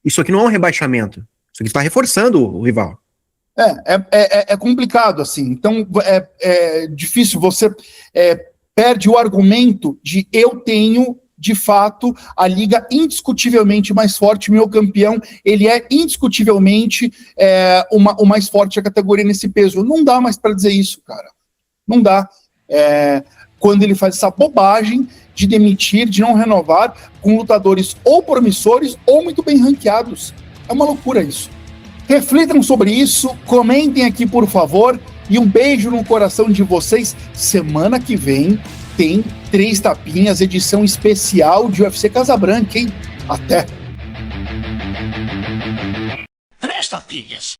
isso aqui não é um rebaixamento, isso aqui está reforçando o rival. É complicado, assim, então é difícil, você perde o argumento de eu tenho, de fato, a liga indiscutivelmente mais forte, meu campeão, ele é indiscutivelmente o mais forte da categoria nesse peso. Não dá mais para dizer isso, cara. Não dá. Quando ele faz essa bobagem de demitir, de não renovar com lutadores ou promissores ou muito bem ranqueados. É uma loucura isso. Reflitam sobre isso, comentem aqui, por favor, e um beijo no coração de vocês. Semana que vem tem 3 Tapinhas, edição especial de UFC Casabranca, hein? Até! 3 Tapinhas.